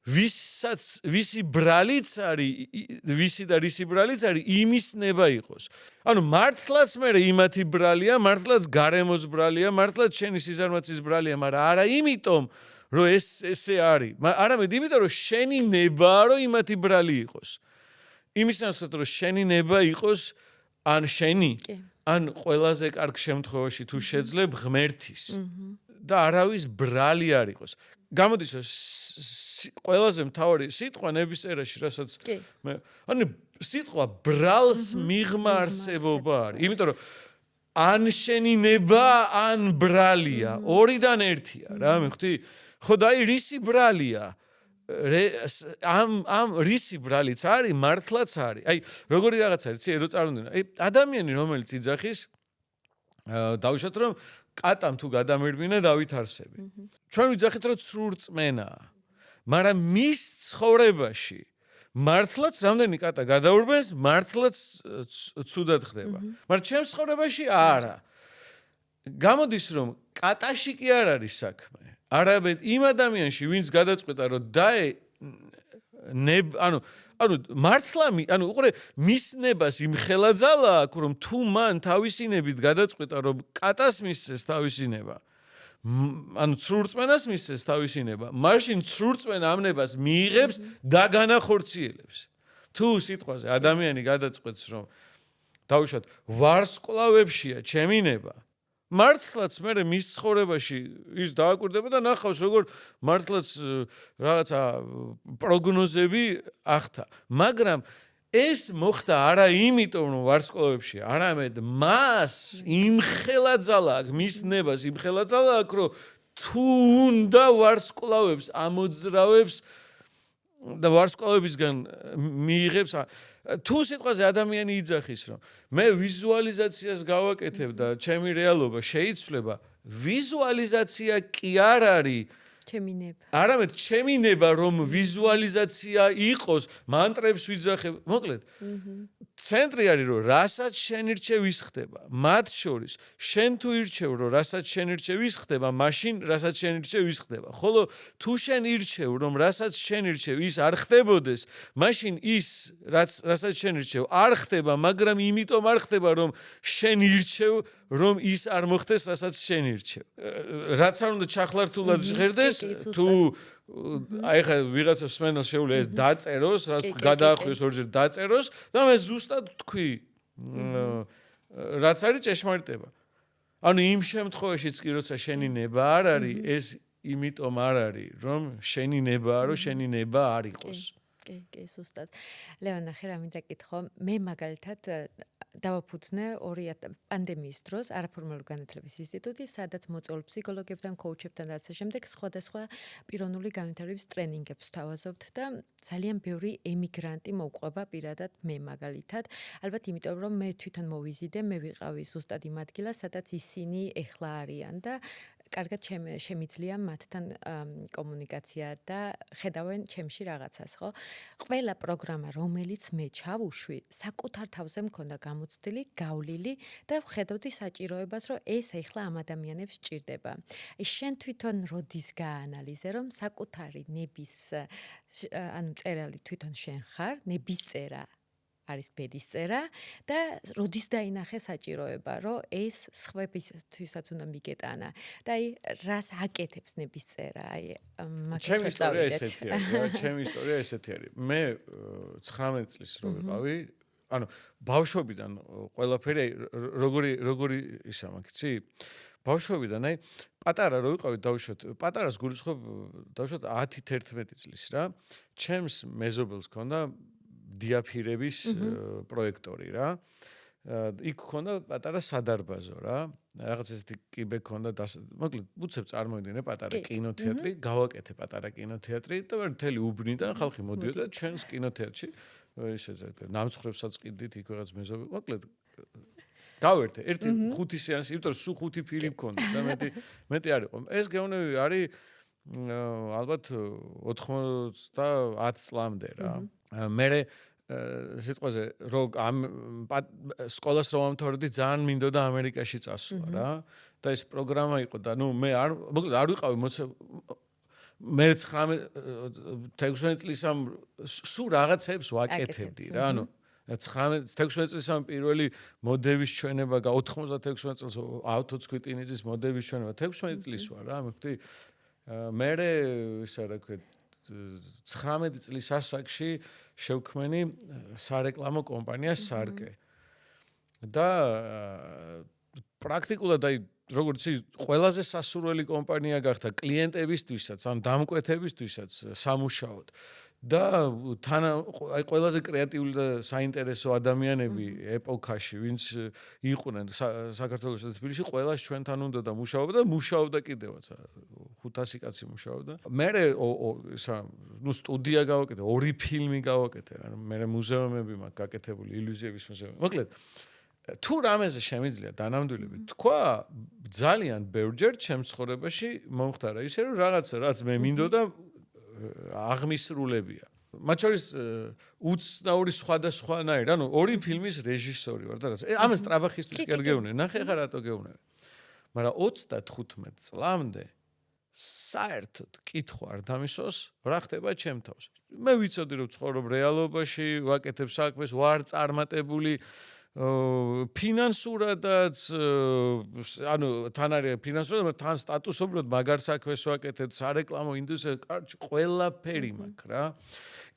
ვისი ბრალიც არის ვისი და რისი ბრალიც არის იმის ნება იყოს ანუ მართლაც მე იმათი ბრალია მართლაც გარემოს ბრალია მართლაც შენი სიზარმაცის ბრალია მაგრამ არა იმიტომ რომ ესე არის არამედ იმიტომ რომ შენი ნება რომ იმათი ბრალი იყოს იმის ნაცვლად რომ შენი ნება იყოს ან შენი ან ყველაზე კარგ შემთხვევაში თუ შეძლებ ღმერთის და არავის ბრალი არ იყოს გამოდის რომ ყველაზე მთავარი სიტყვა ნებისწერაში რასაც მე ანუ სიტყვა ბრალს მიღმა არსებობა არის იმიტომ რომ ან შენი ნება, ან ბრალია. ორიდან ერთია რა, მიხდი? ხო და აი რისი ბრალია? ამ რისი ბრალიც არის, მართლაც არის. აი, როგორი რაღაც არის, ცი, რო წარმოვიდგინე. აი, ადამიანი რომელიც იძახის, დავუშვათ რომ კატამ თუ გადამერბინა დავითარსები. ჩვენ ვიძახით რომ ცრუ რწმენაა. მაგრამ მის ცხოვრებაში მართლაც რამდენი კატა გადაურბენს, მართლაც ცუდად ხდება. მაგრამ ჩემს ცხოვრებაში არა. გამოდის რომ კატაში კი არ არის საქმე. არამედ იმ ადამიანში, ვინც გადაწყვეტა რომ მართლა უყურე მის ნებას იმხელა ძალა აქვს რომ თუ მან თავისი ნებით გადაწყვეტა რომ კატას მისცეს თავისი ნება ცრურწმენას მისცეს თავისი ნება მაშინ ცრურწმენა ამ ნებას მიიღებს და განახორციელებს თუ სიტყვაზე ადამიანი გადაწყვეტს რომ დავუშვათ ვარსკვლავებშია ჩემი ნება მართლაც მე მის ცხოვრებაში ის დააკვირდება და ნახავს როგორ მართლაც რაღაცა პროგნოზები ახთა მაგრამ ეს მოხდა არა იმიტომ რომ ვარსკვლავებში არამედ მას იმხელა ძალა აქვს მის ნებას იმხელა ძალა აქვს რომ თუ უნდა ვარსკვლავებს ამოძრავებს და ვარსკვლავებისგან მიიღებს თუ სიტყვაზე ადამიანი იძახის რომ მე ვიზუალიზაციას გავაკეთებ და ჩემი რეალობა შეიცვლება ვიზუალიზაცია კი არ არის ჩემი ნება არამედ ჩემი ნება რომ ვიზუალიზაცია იყოს მანტრებს ვიძახებ მოკლედ ცენტრი არის რომ რასაც შენ ირჩევ ის ხდება მათ შორის შენ თუ ირჩევ რომ რასაც შენ ირჩევ ის ხდება მაშინ რასაც შენ ირჩევ ის ხდება ხოლო თუ შენ ირჩევ რომ რასაც შენ ირჩევ ის არ ხდებოდეს მაშინ ის რასაც შენ ირჩევ არ ხდება მაგრამ იმიტომ არ ხდება რომ შენ ირჩევ რომ ის არ მოხდეს რასაც შენ ირჩევ რაც არ უნდა ჩახლართულად ჟღერდეს თუ აი ხა ვიღაცა სმენელს შეუძლია ეს დაწეროს, რაც გადაახვიოს ორჯერ დაწეროს და მე ზუსტად თქვი რაც არის ჭეშმარიტება. ანუ იმ შემთხვევაშიც კი როცა შენი ნება არ არის, ეს იმიტომ არ არის, რომ შენი ნება რომ შენი ნება არ იყოს. კი, ზუსტად. ლევან ნახე რა მინდა კითხო, მე მაგალითად დავაფუძნე პანდემიის დროს არაფორმალური განათლების ინსტიტუტი, სადაც მოწვეულ ფსიქოლოგებთან, კოუჩებთან და ასე შემდეგ სხვადასხვა პიროვნული განვითარების ტრენინგებს ვთავაზობთ და ძალიან ბევრი ემიგრანტი მოუყვება პირადად მე მაგალითად. ალბათ იმიტომ რომ მე თვითონ მოვიზიდე, მე ვიყავი ზუსტად იმ ადგილას, სადაც ისინი ეხლა არიან და კარგად შემიძლია მათთან კომუნიკაცია და ხედავენ ჩემში რაღაცას, ხო? ყველა პროგრამა, რომელიც მე ჩავუშვი, საკუთარ თავზე მქონდა გამოცდილი, გავლილი და ვხედავდი საჭიროებას, რომ ეს ეხლა ამ ადამიანებს ჭირდება. შენ თვითონ როდის გაანალიზე, რომ საკუთარი ნების წერალი თვითონ შენ ხარ, ნების წერა არის ბედის წერა და როდის დაინახე საჭიროება, რომ ეს სხვებისთვისაც უნდა მიგეტანა და აი რას აკეთებს ნების წერა, აი ჩემი ისტორია ესეთი არის, ჩემი ისტორია ესეთი არის. მე 19 წლის რო ვიყავი, ანუ ბავშვობიდან ყველაფერი როგორი ისა მაგიცი? ბავშვობიდან აი პატარა რო ვიყავი დავუშვათ, პატარას გულისხმობ დავუშვათ 10-11 წლის რა. ჩემს მეზობელს ჰქონდა დიაფირების პროექტორი რა. იქ ჰქონდა პატარა სადარბაზო რა. რაღაც ესეთი კიბე ჰქონდა, მოკლედ უცებ წარმოვიდგინე პატარა კინოთეატრი, გავაკეთე პატარა კინოთეატრი და მთელი უბნიდან ხალხი მოდიოდა ჩვენს კინოთეატრში. ესე ნამცხრებსაც ყიდით იქ რაღაც მეზობელი. მოკლედ გავერთე ერთი 5 სეანსი, იმიტომ რომ სულ 5 ფილმი ჰქონდა და მეტი არ იყო. ეს გეოვნები არის ალბათ 90 წლამდე რა. მე სიტყვაზე რომ ამ სკოლას რომ ამთავრებდი ძალიან მინდოდა ამერიკაში წასვლა რა და ეს პროგრამა იყო და ნუ მე არ ვიყავი მე 16 წლისამ სულ რაღაცებს ვაკეთებდი რა ანუ 16 წლისამ პირველი მოდევის ჩვენება 96 წელს ავტოც ქვიტინიძის მოდევის ჩვენება 16 წლის ვარ რა მივხვდი მე ისა რა ქვია 19 წლის ასაკში შევქმენი სარეკლამო კომპანია სარკე. და პრაქტიკულად აი როგორც ყველაზე სასურველი კომპანია გახდა კლიენტებისთვისაც, ან დამკვეთებისთვისაც სამუშაოდ. და თან აი ყველაზე კრეატიული და საინტერესო ადამიანები ეპოქაში, ვინც იყვნენ საქართველოს და თბილისში, ყველას ჩვენთან უნდა და მუშაობდა კიდევაც 500 კაცი მუშაობდა. მე სტუდია გავაკეთე, 2 ფილმი გავაკეთე, მე მუზეუმები მაქვს გაკეთებული, ილუზიების მუზეუმი. მოკლედ თუ რამეზე შემიძლია დანამდვილებით თქვა, ძალიან ბევრჯერ ჩემს ცხოვრებაში მომხდარა ისე, რომ რაღაცა რაც მე მინდოდა აღმისრულებია. მათ შორის უცნაური სხვადასხვანაირი, ანუ 2 ფილმის რეჟისორი ვარ და რაღაც. ამას ტრაბახისტვის კი არ გეუბნები, ნახე ხა რატო გეუბნები. მაგრამ 35 წლამდე საერთოდ კითხვა არ დამისვოს, რა ხდება ჩემ თავს. მე ვიცოდი რომ ცხოვრობ რეალობაში, ვაკეთებ საქმეს, ვარ წარმატებული ფინანსურადაც, ანუ თან არის ფინანსურად, თან სტატუსობრივად მაგარ საქმეს ვაკეთებ, სარეკლამო ინდუსტრია, კარჩი, ყველაფერი მაქვს რა.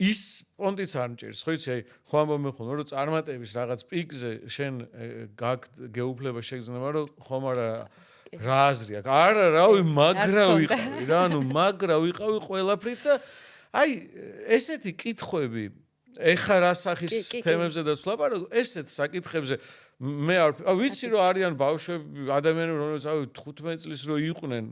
ის პონტიც არ მჭირს, ხო იცი, აი, ხო ამბობ მე ხომ, რომ წარმატების რაღაც პიკზე შენ გეუფლება შეგრძნება, რომ ხომ არა რა აზრი აქვს. არა, რავი, მაგრა ვიყავი რა, ანუ მაგრა ვიყავი ყველაფრით და აი, ესეთი კითხვები ეხა რა სახის თემებზე და ვსვლაპარო, ესეთ საკითხებზე მე არ ვიცი რომ არიან ბავშვები, ადამიანები, რომლებიც 15 წლის რო იყვნენ,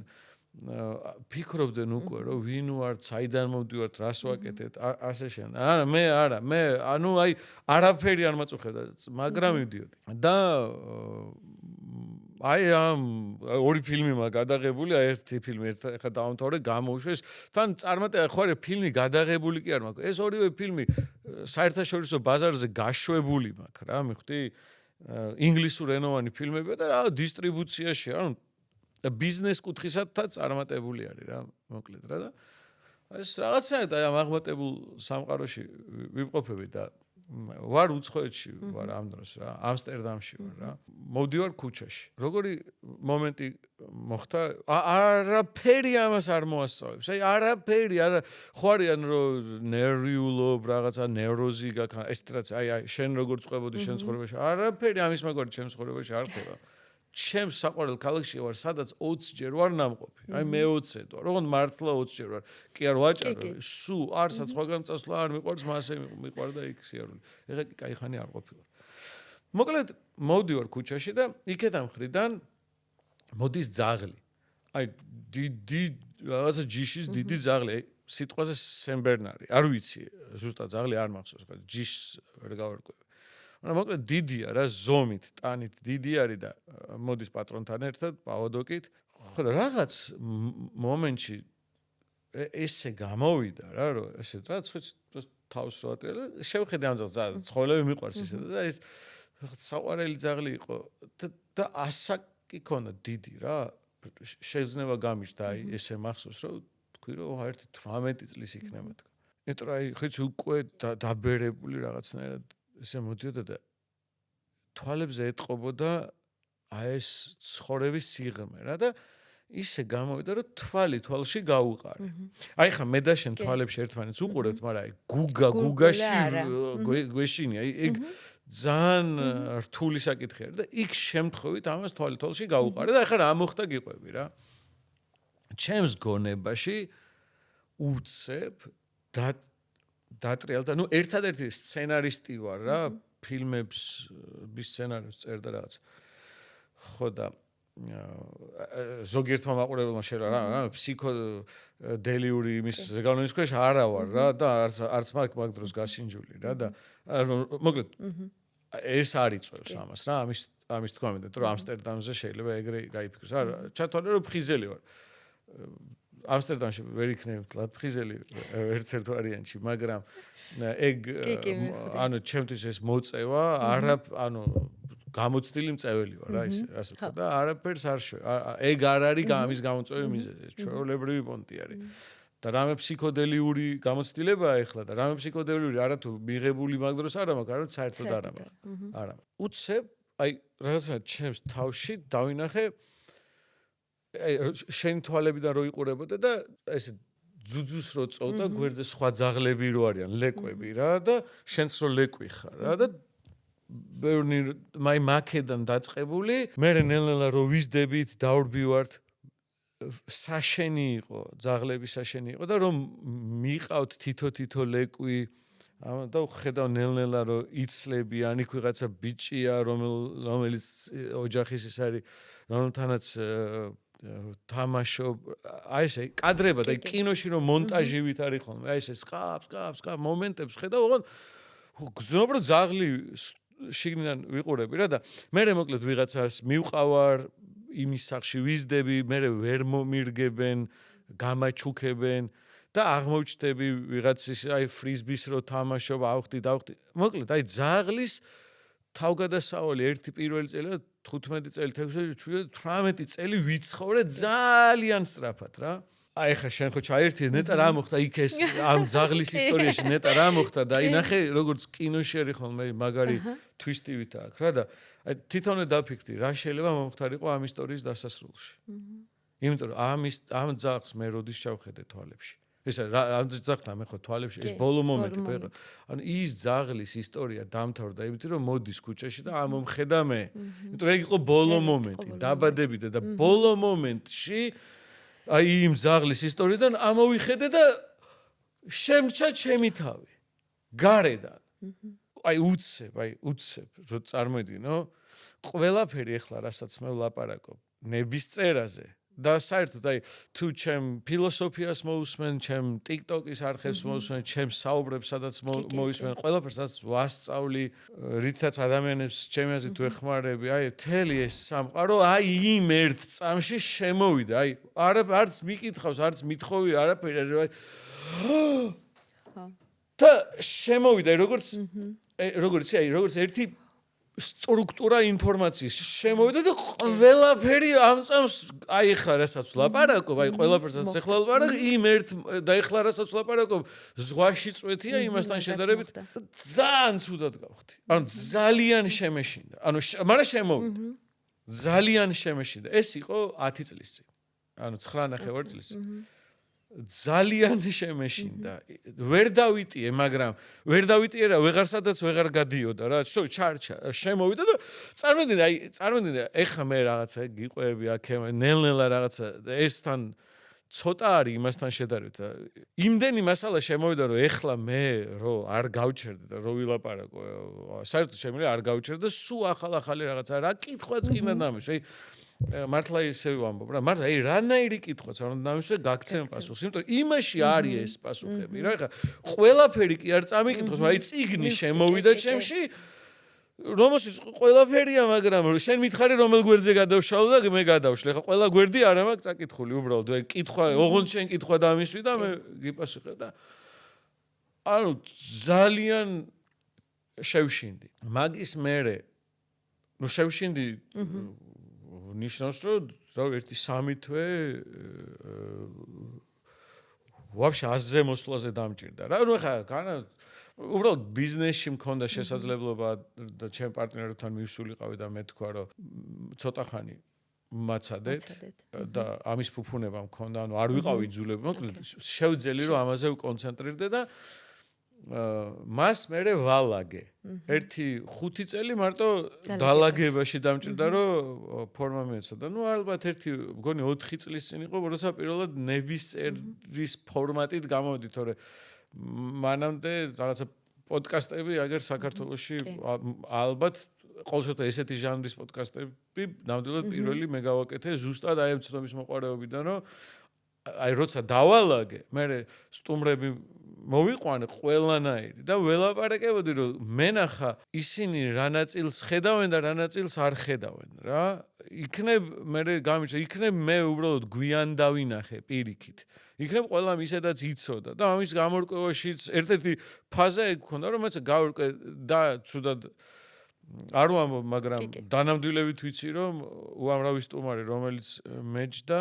ფიქრობდნენ უკვე რომ ვინ ვართ, საიდან მოვდივართ, რას ვაკეთეთ, ასე შენ. მე ანუ აი არაფერი არ მაწუხებდა, მაგრამ მივდიოდი. და აი ამ 2 ფილმი მაქვს გადაღებული, აი ერთი ფილმი ეხლა დავამთავრე, გამოუშვეს. თან წარმატება ხო არის ფილმი გადაღებული კი არ მაქვს. ეს 2 ფილმი საერთაშორისო ბაზარზე გაშვებული მაქვს რა, მიხვდი? ინგლისურენოვანი ფილმებია და რა დისტრიბუციაში, ანუ ბიზნეს კუთხისათაც წარმატებული არის რა, მოკლედ რა და ეს რაღაცნაირად აი ამ აღმატებულ სამყაროში ვიმყოფები და ვარ უცხოეთში, ვარ ამ დროს რა, ამსტერდამში ვარ რა. მოვდივარ ქუჩაში. როგორი მომენტი მოხდა? არაფერი ამას არ მოასწავებს. აი არაფერი, ხო არიან რომ ნერვიულობ, რაღაცა ნევროზი გაქვს, ეს რაც აი შენ როგორ წყვებოდი შენ ცხოვრებაში. არაფერი ამის მაგარი ჩემს ცხოვრებაში არ ხდება. ჩემს საყვარელ ქალაქში ვარ, სადაც 20 ჯერ ვარ ნამყოფი. აი მე 20 ვარ. როგორ მართლა 20 ჯერ ვარ. კი არ ვაჭარო. სუ არსაც სხვაგან წასვლა არ მიყვარს, მასე მიყვარდა იქ სიარული. ეხლა კი კაი ხანი არ ყოფილა. მოკლედ მოვდივარ ქუჩაში და იქეთ ამ მხრიდან მოდის ძაღლი. აი დიდი რაღაცა ჯიშის დიდი ძაღლი. აი სიტყვაზე სენბერნარი. არ ვიცი, ზუსტად ძაღლი არ მახსოვს, ხა ჯიშს ვერ გავარკვევი. მაგრამ მოკლედ დიდია რა, ზომით, ტანით დიდი არის და მოდის პატრონთან ერთად, პავადოკით. ხო და რაღაც მომენტში ესე გამოვიდა რა, რომ ესე რაც თავს რო ატირა, შევხედე ამ ძაღლს, ცხოველები მიყვარს ისე და ეს საყვარელი ძაღლი იყო და ასაკი ქონდა დიდი რა, შეზნება გამიჩნდა, აი ესე მახსოვს, რომ თქვი რომ 18 წლის იქნება თქვა. იმიტომ აი ხიც უკვე დაბერებული რაღაცნაირად ესე მოდიოდა და თვალებზე ეტყობოდა აი ეს ცხოვრების სიღრმე რა და ისე გამოვიდა რომ თვალში გაუყარე. აი ხა მე და შენ თვალებში ერთმანეთს უყურებთ, მაგრამ აი გუგაში გვეშინია. ეგ ძალიან რთული საკითხი არის და იქ შემთხვევით ამას თვალში გაუყარე და ახლა რა მოხდა გიყვები რა. ჩემს გონებაში უცებ დატრიალდა, ნუ ერთადერთი სცენარისტი ვარ რა, ფილმების სცენარებს წერდა რაღაც. ხო და ზოგიერთმა მაყურებელმა შეერა რა, ფსიქოდელიური იმის ზეგავლენის ქვეშ არა ვარ რა და არც მაგ დროს გასინჯული რა და მოკლედ ეს არ იწევს ამას რა, ამის თქვა მინდა, რომ ამსტერდამზე შეიძლება ეგრე გაიფიქროს. არა, ჩათვალე რომ ფხიზელი ვარ. ამსტერდამში ვერ იქნებ თლად ფხიზელი ერთ-ერთ ვარიანტში, მაგრამ ეგ ანუ ჩემთვის ეს მოწევა, ანუ გამოცდილი მწეველი ვარ რა ისე ასე ვთქვა და არაფერს არ ეგ არ არის ამის გამოწვევი მიზეზი, ჩვეულებრივი პონტი არის. და რამე ფსიქოდელიური გამოცდილებაა ეხლა და რამე ფსიქოდელიური არათუ მიღებული მაგ დროს არა მაქვს, არამედ საერთოდ არა მაქვს. არა. უცებ აი რაღაცა ჩემს თავში დავინახე აი შენ თვალებიდან რო იყურებოდა და ეს ძუძუს რო წოვდა გვერდზე სხვა ძაღლები რო არიან, ლეკვები რა და შენც რო ლეკვი ხარ რა და ბევრი მაი მაქედან დაწყებული, მე ნელ-ნელა რო ვიზდებით, დავრბივართ საშენი იყო, ძაღლების საშენი იყო და რომ მიყავთ თითო ლეკვი და ხედავ ნელ-ნელა რომ იცლებიან, იქ ვიღაცა ბიჭია, რომელიც ოჯახის ის არის, რომელთანაც თამაშობ, აი ესე კადრება და კინოში რომ მონტაჟივით არის ხოლმე, აი ესე სკაპ მომენტებს ხედავ, ოღონდ გძნობ რომ ძაღლი შიგნიდან ვიყურები რა და მე მოკლედ ვიღაცას მივყავარ იმის სახში ვიზდები, მე ვერ მომირგებენ, გამაჩუქებენ და აღმოჩნდები ვიღაცის აი ფრიზბის რო თამაშობ, ავხდი. მოკლედ აი ძაღლის თავგადასავალი ერთი პირველი წელი 15 წელი 18 წელი ვიცხოვრე ძალიან სწრაფად რა. აი ხა შენ ხო ჩაერთი ნეტა რა მოხდა იქ ეს ამ ძაღლის ისტორიაში ნეტა რა მოხდა და აი ნახე როგორც კინოში არის ხოლმე მაგარი twist-ივით აქვს რა და აი თვითონე დაფიქრდი რა შეიძლება მომხდარიყო ამ ისტორიის დასასრულში. იმიტომ რომ ამ ძაღლს მე როდის ჩავხედე თვალებში. ეს ამ ძაღლთან მე ხო თვალებში ეს ბოლო მომენტი ხო იყო. ანუ ის ძაღლის ისტორია დამთავრდა იმით რომ მოდის ქუჩაში და ამომხედა მე. იმიტომ რომ ეგ იყო ბოლო მომენტი, დაბადებიდან და ბოლო მომენტში აი იმ ძაღლის ისტორიიდან ამოვიხედე და შემჩა ჩემი თავი. გარედან. აი უცებ რო წარმოიდგინო, ყველაფერი ეხლა რასაც მე ვლაპარაკობ, ნების წერაზე და საერთოდ აი თუ ჩემ ფილოსოფიას მოусმენ, ჩემ TikTok-ის არხებს მოусმენ, ჩემ საუბრებს სადაც მოისმენ, ყველაფერს სადაც ვასწავლი, რითაც ადამიანებს ჩემი აზრით ვეხმარები, აი მთელი ეს სამყარო აი იმ ერთ წამში შემოვიდა, აი არც მიკითხავს, არც მithხოვი, არაფერი, აი და შემოვიდა როგორც ერთი სტრუქტურა ინფორმაციის შემოვიდა და ყველაფერი ამ წამს აი ხა რასაც ლაპარაკობ, აი ყველაფერსაც ეხლა ლაპარაკობ, იმ ერთ და ეხლა რასაც ლაპარაკობ, ზღვაში წვეთია იმასთან შედარებით ძალიან ცუდად გავხდი. ანუ ძალიან შემეშინდა. ანუ მაგრამ შემოვიდა. ძალიან შემეშინდა. ეს იყო 10 წლის წინ. ანუ 9.5 წლის წინ. ძალიან შემეშინდა. ვერ დავიტიე, მაგრამ ვერ დავიტიე რა, ვეღარ სადაც ვეღარ გადიოდა რა. ჩარჩა, შემოვიდა და წარმოიდგინე, ეხა მე რაღაცა გიყვები აქ, ნელ-ნელა რაღაცა ესთან ცოტა არის იმასთან შედარებით. იმდენი მასალა შემოვიდა, რომ ეხლა მე რო არ გავჩერდე და რო ვილაპარაკო, საერთოდ შემიძლია არ გავჩერდე და სულ ახალი რაღაცა რა კითხვაც კი უნდა დამისვე. მართლა ისე ვამბობ რა, მაგრამ აი რანაირი კითხვაც არ უნდა დამისვე, გაგცემ პასუხს, იმიტომ რომ იმაში არის ეს პასუხები რა. ეხლა ყველაფერი კი არ წამიკითხოს, მაგრამ აი წიგნი შემოვიდა ჩემში, რომელშიც ყველაფერია, მაგრამ შენ მითხარი რომელ გვერდზე გადავშალო და მე გადავშლე. ეხლა ყველა გვერდი არ მაქვს წაკითხული, უბრალოდ აი კითხვა, ოღონდ შენ კითხვა დამისვი და მე გიპასუხებ და ანუ ძალიან შევშინდი. მაგის მერე ნუ შევშინდი ნიშნავს რომ ერთი 3 თვე ვაფშე აზზე მოსვლაზე დამჭირდა რა. ნუ ხა უბრალოდ ბიზნესში მქონდა შესაძლებლობა და ჩემ პარტნიორთან მივსულიყავი და მე თქვა რომ ცოტა ხანი მაცადეთ და ამის ფუფუნება მქონდა, ანუ არ ვიყავი იძულებული, მოკლედ შევძელი რომ ამაზე ვკონცენტრირდე და მას მერე ვალაგე. ერთი 5 წელი მარტო დალაგებაში დამჭირდა რომ ფორმა მიეცოდა. ნუ ალბათ ერთი მგონი 4 წლის წინ იყო, როცა პირველად ნების წერის ფორმატით გამოვედი, თორე მანამდე რაღაცა პოდკასტები აგერ საქართველოში ალბათ ყოველშემთხვევაში ესეთი ჟანრის პოდკასტები ნამდვილად პირველი მე გავაკეთე ზუსტად აი ამ ცნობის მოყარეობიდან, რომ აი როცა დავალაგე, მე სტუმრები მოვიყვანე ყველანაირი და ველაპარაკებოდი რომ მენახა ისინი რა ნაწილს ხედავენ და რა ნაწილს არ ხედავენ რა. იქნებ მე გამიჩნდა, იქნებ მე უბრალოდ გვიან დავინახე პირიქით. იქნებ ყველამ ისედაც იცოდა და ამის გამორკვევაშიც ერთ-ერთი ფაზა ეგ ქონდა რომ მეც გავურკვე და ცუდად არ ვამბობ, მაგრამ დანამდვილებით ვიცი რომ უამრავი სტუმარი რომელიც მეჯდა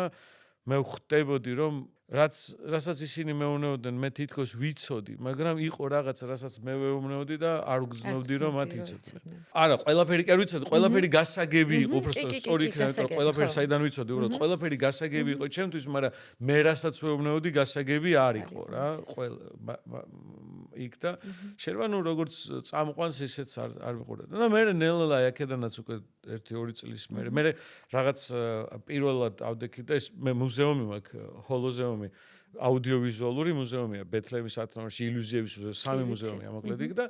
მე ვხვდებოდი რომ რასაც ისინი მეუნეოდნენ მე თითქოს ვიცოდი, მაგრამ იყო რაღაც რასაც მე ვეუბნეოდი და არ ვგრძნობდი რომ მათ იცოდნენ. არა, ყველაფერი კი არ ვიცოდი, ყველაფერი გასაგები იყო, უბრალოდ სწორი იქნება, რომ ყველაფერი საიდან ვიცოდი, უბრალოდ ყველაფერი გასაგები იყო ჩემთვის, მაგრამ მე რასაც ვეუბნეოდი გასაგები არ იყო რა. იქ და შეიძლება როგორც წამყვანს ისეც არ მიყურებდა. და მე ნელა აქედანაც უკვე 1-2 წლის მე რაღაც პირველად ავდექი და ეს მე მუზეუმი მაქვს, ჰოლოზეუმი, აუდიოვიზუალური მუზეუმია, ბეთლემის ათნობაში, ილუზიების მუზეუმი, სამი მუზეუმია მოკლედ იქ და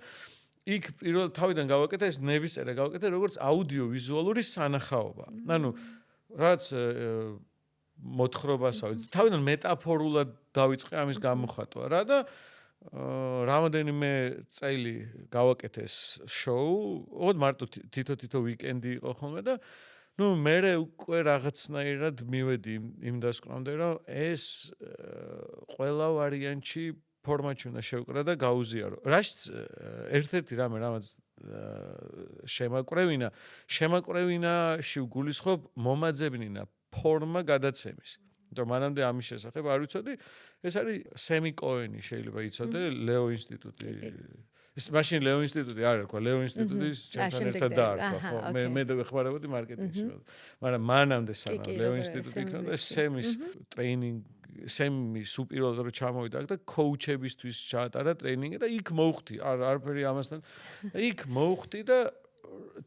იქ პირველ თავიდან გავაკეთე ეს ნებისწერა გავაკეთე როგორც აუდიოვიზუალური სანახაობა. ანუ რაც მოთხრობასავით თავიდან მეტაფორულად დავიწყე ამის გამოხატვა რა და რამოდენიმე წელი გავაკეთე ეს შოუ, ოღონდ მარტო თითო ვიკენდი იყო ხოლმე და მე უკვე რაღაცნაირად მივედი იმ დასკვნამდე რომ ეს ყველა ვარიანტში ფორმატში უნდა შევკრა და გაუზიარო. რაშიც ერთ-ერთი რამაც შემაკრევინაში ვგულისხმობ მომაძებნინა ფორმა გადაცემის. იმიტომ მანამდე ამის შესახებ არ ვიცოდი, ეს არის სემი კოენი შეიძლება იცოდე, ლეო ინსტიტუტი. ეს მაშინ ლეო ინსტიტუტი არ ერქვა, ლეო ინსტიტუტის ჩემთან ერთად დაარქვა, ხო. მე ვეხმარებოდი მარკეტინგში. მაგრამ მანამდე სანამ ლეო ინსტიტუტი იქნებოდა სემის ტრეინინგ სემის უპირველად რო ჩამოვიდა და კოუჩებისთვის ჩაატარა ტრეინინგი და იქ მოვხდი არაფერი ამასთან და იქ მოვხდი და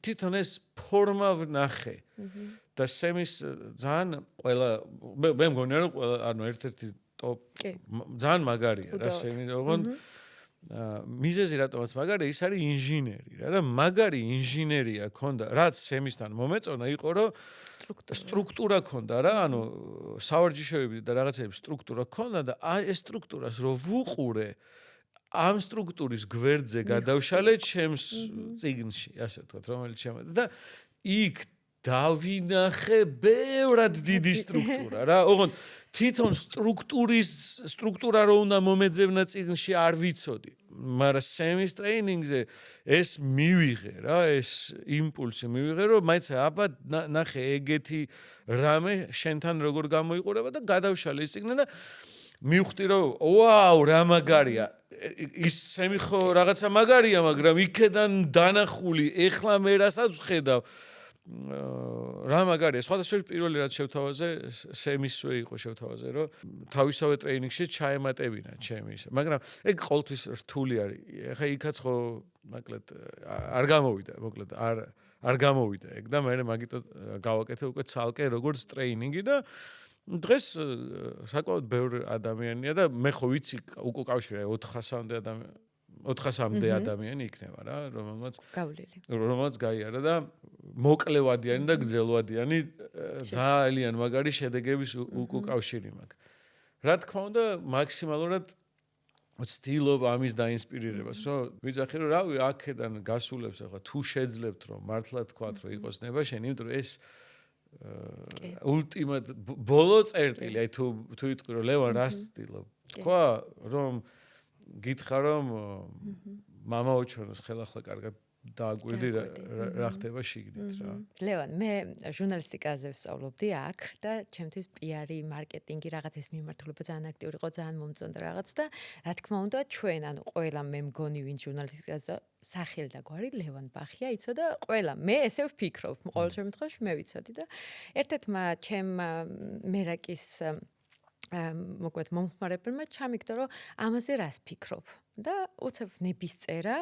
თვითონ ეს ფორმა ვნახე და სემის ძალიან ყველა მე მგონია რომ ყველა ანუ ერთ-ერთი ტოპ ძალიან მაგარია რა სემი ოღონდ მიზეზი რატომაც მაგარია ის არის ინჟინერი რა და მაგარი ინჟინერია ქონდა რაც სემისთან მომეწონა იყო რომ სტრუქტურა ქონდა რა ანუ სავარჯიშოები და რაღაცების სტრუქტურა ქონდა და ეს სტრუქტურას რო ვუყურე ამ სტრუქტურის გვერდზე გადავშალე ჩემს წიგნში ასე ვთქვათ რომელიც შემოდი და იქ დავინახე ბევრად დიდი სტრუქტურა რა ოღონდ თვითონ სტრუქტურა რო უნდა მომეძებნა წიგნში არ ვიცოდი მაგრამ სემის ტრეინინგზე ეს მივიღე რა ეს იმპულსი მივიღე რომ მაინც აბა ნახე ეგეთი რამე შენთან როგორ გამოიყურება და გადავშალე ის წიგნი და მივხვდი რომ ვაუ რა მაგარია ის სემი ხო რაღაცა მაგარია მაგრამ იქედან დანახული ეხლა მე რასაც ვხედავ რა მაგარია სხვადასხვა პირველი რაც შევთავაზე სემისვე იყო შევთავაზე რომ თავისავე ტრეინინგში ჩაემატებინა ჩემი ისე მაგრამ ეგ ყოველთვის რთული არის ეხა იქაც ხო მოკლედ არ გამოვიდა მოკლედ არ გამოვიდა ეგ და მე მაგიტო გავაკეთე უკვე ცალკე როგორც ტრეინინგი და დღეს საკმაოდ ბევრი ადამიანია და მე ხო ვიცი უკვე კავშირი 400-მდე ადამიანი იქნება რა რომელმაც გაიარა და მოკლევადიანი და გრძელვადიანი ძალიან მაგარი შედეგების უკავშირი მაქვს. რა თქმა უნდა მაქსიმალურად ვცდილობ ამის დაინსპირირებას, რომ ვიძახი რომ რავი აქედან გასულებს ახლა თუ შეძლებთ რომ მართლა თქვათ რომ იყოს ნება შენ, იმიტომ რომ ეს ულტიმატ ბოლო წერტილი, აი თუ იტყვი რომ ლევან რას ვცდილობ? თქვა რომ გითხრა რომ მამაო ჩვენოს ხელახლა კარგად დააგვირდი რა ხდება შიგნით რა. ლევან, მე ჟურნალისტიკაზე ვსწავლობდი აქ და ჩემთვის პიარი, მარკეტინგი რაღაცის მიმართულება ძალიან აქტიური იყო, ძალიან მომწონდა რაღაც და რა თქმა უნდა ჩვენ ანუ ყველა მე მგონი ვინ ჟურნალისტიკაზე სახელი და გვარი ლევან ბახია იცოდა ყველა მე ესე ვფიქრობ ყოველ შემთხვევაში მე ვიცოდი და ერთ-ერთმა ჩემ მერაკის მოგვეთ მომხმარებელმა ჩამიგდო რომ ამაზე რას ფიქრობ და უცებ ნების წერა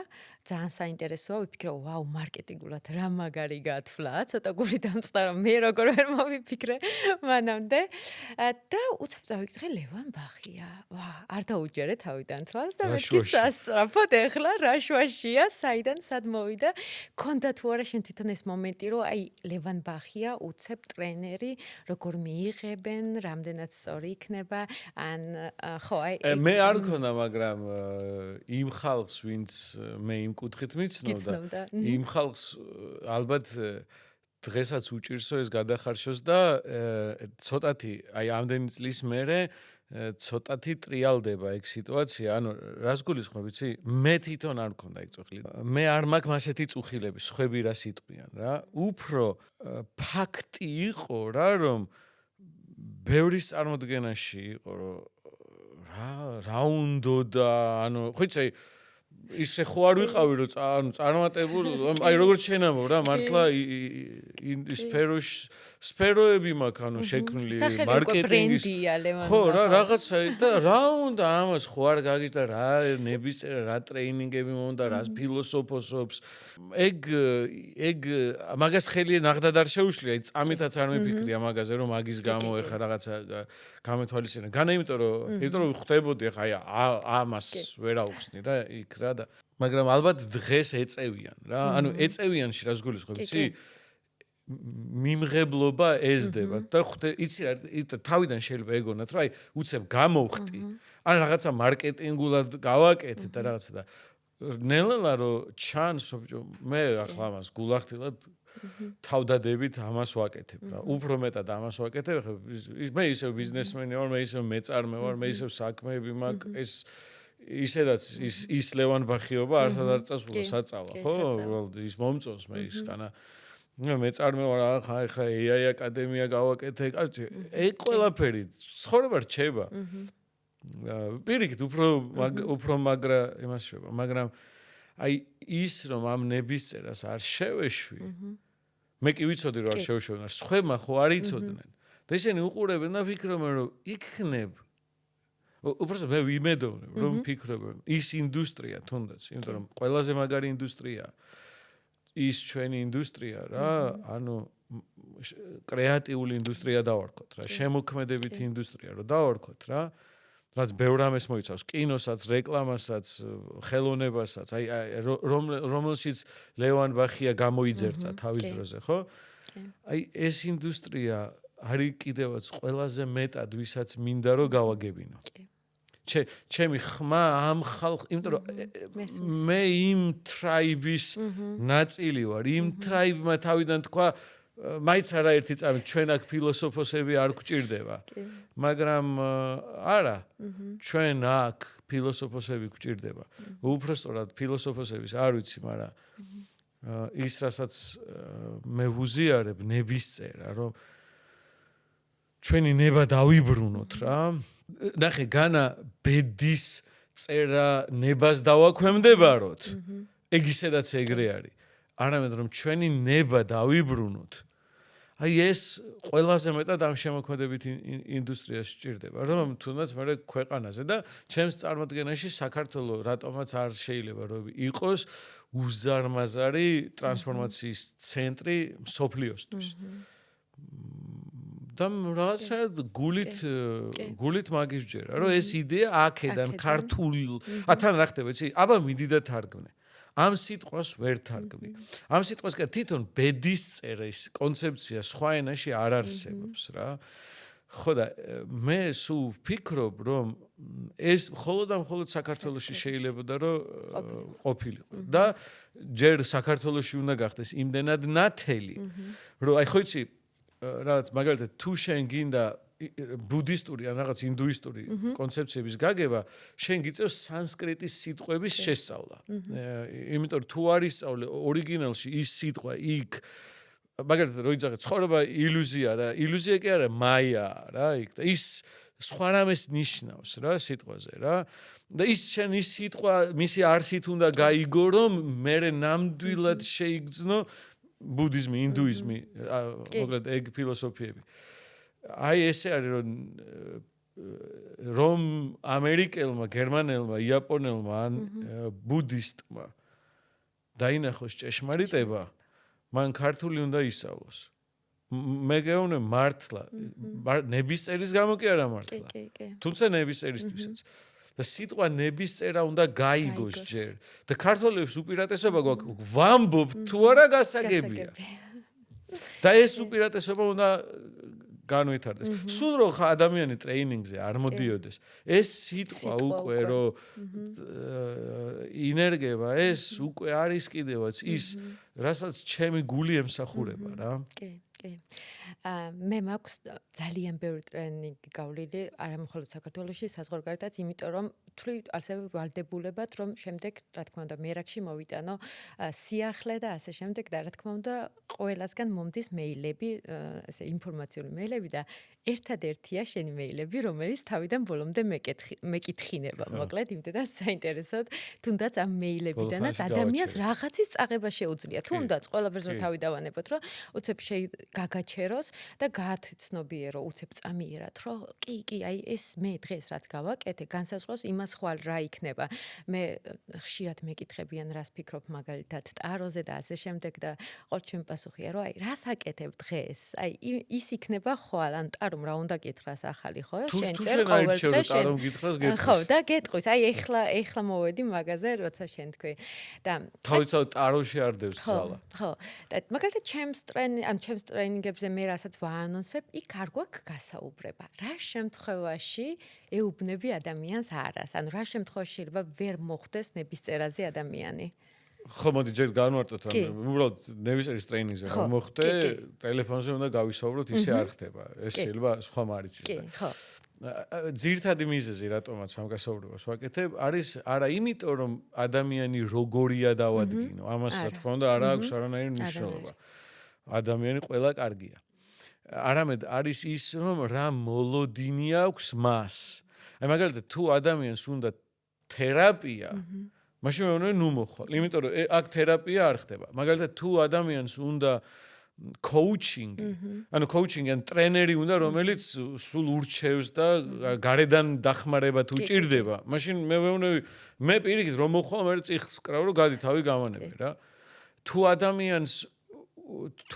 ძალიან საინტერესოა ვიფიქრე ვაუ მარკეტინგულად რა მაგარი გათვლა ცოტა გული დამწყდა რომ მე როგორ ვერ მოვიფიქრე მანამდე და უცებ წავიკითხე ლევან ბახია ვა არ დაუჯერე თავიდან თვალს და მეთქი სასწრაფოდ ეხლა რა შვაშია საიდან სად მოვიდა ქონდა თუ არა შენ თვითონ ეს მომენტი რომ აი ლევან ბახია უცებ ტრენერი როგორ მიიღებენ რამდენად სწორი იქნება ან ხო აი მე არ მქონდა მაგრამ იმ ხალხს ვინც მე იმ კუთხით მიცნობდა იმ ხალხს ალბათ დღესაც უჭირსო ეს გადახარშოს და ცოტათი აი ამდენი წლის მერე ცოტათი ტრიალდება ეგ სიტუაცია ანუ რას გულისხმობ იცი მე თვითონ არ მქონდა ეგ წუხილი მე არ მაქვს ასეთი წუხილები სხვები რას იტყვიან რა უფრო ფაქტი იყო რა რომ ბევრის წარმოდგენაში იყო რომ რა უნდა და ანუ ხო იცი ისე ხო არ ვიყავი რომ ანუ წარმატებული აი როგორც შენამო რა მართლა სფეროები მაქვს ანუ შექმნილი მარკეტინგის ხო რა რაღაცა და რა უნდა ამას ხო არ გაგიჭდა რა ნებისწერა რა ტრეინინგები მომდა რა ფილოსოფოსობს ეგ მაგას ხელი ნახდად არ შეუშლია აი წამითაც არ მიფიქრია მაგაზე რომ მაგის გამო ეხა რაღაცა გამეთვალისწინე განა იმიტომ რომ ხვდებოდი ეხა აი ამას ვერ აუხსნი რა იქ რა და მაგრამ ალბათ დღეს ეწევიან რა ანუ ეწევიანში რას გულისხმობ იცი მიმღებლობა ეზდება და იცი რა თავიდან შეიძლება ეგონათ რომ აი უცებ გამოვხტი ან რაღაცა მარკეტინგულად გავაკეთე და რაღაცა და ნელა რომ ჩანს მე ახლა ამას გულახდილად თავდადებით ამას ვაკეთებ რა უფრო მეტად ამას ვაკეთებ ხა მე ისევ ბიზნესმენი ვარ მე ისევ მეწარმე ვარ მე ისევ საქმეები მაქვს ეს ისედაც ის ლევან ბახიობა არსად არ წასულა საწავა ხო უბრალოდ ის მომწონს მე ის განა მეწარმე ვარ ხა AI აკადემია გავაკეთე კარგი ეგ ყველაფერი ცხოვრება რჩება პირიქით უფრო მაგრა იმას შევა მაგრამ აი ის რომ ამ ნებისწერას არ შევეშვი მე კი ვიცოდი რომ არ შევეშვენ სხვებმა ხო არ იცოდნენ და ისინი უყურებენ და ფიქრობენ რომ იქნებ უბრალოდ მე ვიმედოვნებ რომ ფიქრობენ ის ინდუსტრია თუნდაც იმიტომ რომ ყველაზე მაგარი ინდუსტრია ის ჩვენი ინდუსტრია რა ანუ კრეატიული ინდუსტრია დავარქოთ რა შემოქმედებითი ინდუსტრია რომ დავარქოთ რა რაც ბევრ ამას მოიცავს კინოსაც რეკლამასაც ხელოვნებასაც აი რომელშიც ლევან ბახია გამოიძერცა თავის დროზე ხო აი ეს ინდუსტრია არის კიდევაც ყველაზე მეტად ვისაც მინდა რომ გავაგებინო ჩემი ხმა ამ ხალხ იმიტომ რომ მე იმ ტრაიბის ნაწილი ვარ იმ ტრაიბმა თავიდან თქვა მაიც არაერთი წამი ჩვენ აქ ფილოსოფოსები არ გვჭირდება მაგრამ არა ჩვენ აქ ფილოსოფოსები გვჭირდება უბრალოდ ფილოსოფოსების არ ვიცი მაგრამ ის რასაც მე ვუზიარებ ნებისწერა რომ ჩვენი ნება დავიბრუნოთ რა ნახე განა ბედის წერა ნებას დავაქვემდებაროთ ეგ ისედაც ეგრე არის არამედ რომ ჩვენი ნება დავიბრუნოთ აი ეს ყველაზე მეტად ამ შემოქმედებით ინდუსტრიაში სჭირდება რომ თუნდაც მე ქვეყანაზე და ჩემს წარმოდგენაში საქართველოს რატომაც არ შეიძლება რომ იყოს უზარმაზარი ტრანსფორმაციის ცენტრი მსოფლიოსთვის და რაღაცა გულით მაგის ჯერა რომ ეს იდეა აქედან ქართულ თან რა ხდება იცი აბა მიდი და თარგმნე ამ სიტყვას ვერ თარგმნი. ამ სიტყვას კი თვითონ ბედის წერის კონცეფცია სხვა ენაში არ არსებობს რა. ხო და მე სულ ვფიქრობ რომ ეს მხოლოდ საქართველოში შეიძლებოდა რომ ყოფილიყო და ჯერ საქართველოში უნდა გახდეს იმდენად ნათელი რომ აი ხო იცი რაღაც მაგალითად თუ შენ გინდა ბუდისტური ან რაღაც ინდუისტური კონცეფციების გაგება, შენ გიწევს სანსკრიტის სიტყვების შესწავლა. იმიტომ რომ თუ არ ისწავლე ორიგინალში ის სიტყვა იქ მაგალითად რო იძახე ცხოვრება ილუზია და ილუზია კი არა მაია რა იქ და ის სხვა რამეს ნიშნავს რა სიტყვაზე რა და ის შენ ის სიტყვა მისი არსით უნდა გაიგო რომ მე ნამდვილად შეიგრძნო ბუდიზმი, ინდუიზმი, მოკლედ ეგ ფილოსოფიები. აი ესე არის რომ ამერიკელმა, გერმანელმა, იაპონელმა ან ბუდისტმა დაინახოს ჭეშმარიტება, მან ქართული უნდა ისწავლოს. მე გეუბნები მართლა, ნებისწერის გამო კი არა მართლა. თუმცა ნებისწერისთვისაც. და სიტყვა ნებისწერა უნდა გაიგოს ჯერ. და ქართველებს უპირატესობა გვაქვს, ვამბობ თუ არა გასაგებია. და ეს უპირატესობა უნდა განვითარდეს. სულ რო ხა ადამიანი ტრეინინგზე არ მოდიოდეს, ეს სიტყვა უკვე რო ინერგება, ეს უკვე არის კიდევაც ის, რასაც ჩემი გული ემსახურება რა. კი, კი. მე მაქვს ძალიან ბევრი ტრენინგი გავლილი, არა მხოლოდ საქართველოში, საზღვარგარეთაც, იმიტომ რომ თვლით არსებობს ვალდებულებად, რომ შემდეგ, რა თქმა უნდა, მერაკში მოვიტანო სიახლე და ასე შემდეგ და რა თქმა უნდა, ყველასგან მომდის მეილები, ესე ინფორმაციული მეილები და ერთადერთია შენი მეილები, რომელიც თავიდან ბოლომდე მეკითხინება. მოკლედ, იმდენად საინტერესოდ, თუნდაც ამ მეილებიდანაც ადამიანს რაღაცის წაღება შეუძლია. თუნდაც ყველაფერს რო თავი დავანებოთ, რომ უცებ გაგაჩეროს და გაათცნობიერო, უცებ წამიერად, რომ კი, აი ეს მე დღეს რაც გავაკეთე, განსაზღვროს იმას ხვალ რა იქნება. მე ხშირად მეკითხებიან, რას ფიქრობ მაგალითად ტაროზე და ასე შემდეგ და ყოველთვის პასუხია, რომ აი რას აკეთებ დღეს? აი ის იქნება ხვალ, ან ტარომ რა უნდა გითხრას ახალი, ხო? შენ წერ ყოველდღე ტარომ გითხრას გეტყვის. ხო, და გეტყვის. აი ეხლა მოვედი მაგაზე, როცა შენ თქვი. და თავისთავად ტაროში არ დევს ძალა. ხო. და მაგალითად ჩემს ტრენინგებზე მე რასაც ვაანონსებ, იქ არ გვაქვს გასაუბრება. რა შემთხვევაში ეუბნები ადამიანს არას? ანუ რა შემთხვევაში შეიძლება ვერ მოხვდეს ნებისწერაზე ადამიანი? ხო, მოდი ჯერ განვარტოთ რამე. უბრალოდ ნებისმიერის ტრეინინგზე რომ მოხდე, ტელეფონზე უნდა გავისაუბროთ, ისე არ ხდება. ეს შეიძლება სხვა მარიცის და. ხო. ძირითადი მიზეზი, რატომაც ამ გასაუბრებას ვაკეთებ, არის არა იმიტომ, რომ ადამიანი როგორია დავადგინო, ამას რა თქმა უნდა არ აქვს არანაირი მნიშვნელობა. ადამიანი ყველა კარგია. არამედ არის ის, რომ რა მოლოდინი აქვს მას. აი მაგალითად, თუ ადამიანს უნდა თერაპია, მაშინ მე ვნა ნუ მოხვალ, იმიტომ რომ აქ თერაპია არ ხდება. მაგალითად, თუ ადამიანს უნდა coaching-ი, ანუ coaching-ი ან ტრენერი უნდა, რომელიც სულ ურჩევს და გარედან დახმარება თუ ჭირდება, მაშინ მე ვეუბნები, მე პირიქით რომ მოხვალ, მე წიხლს კრავ, რომ გადი თავი გამანები რა. თუ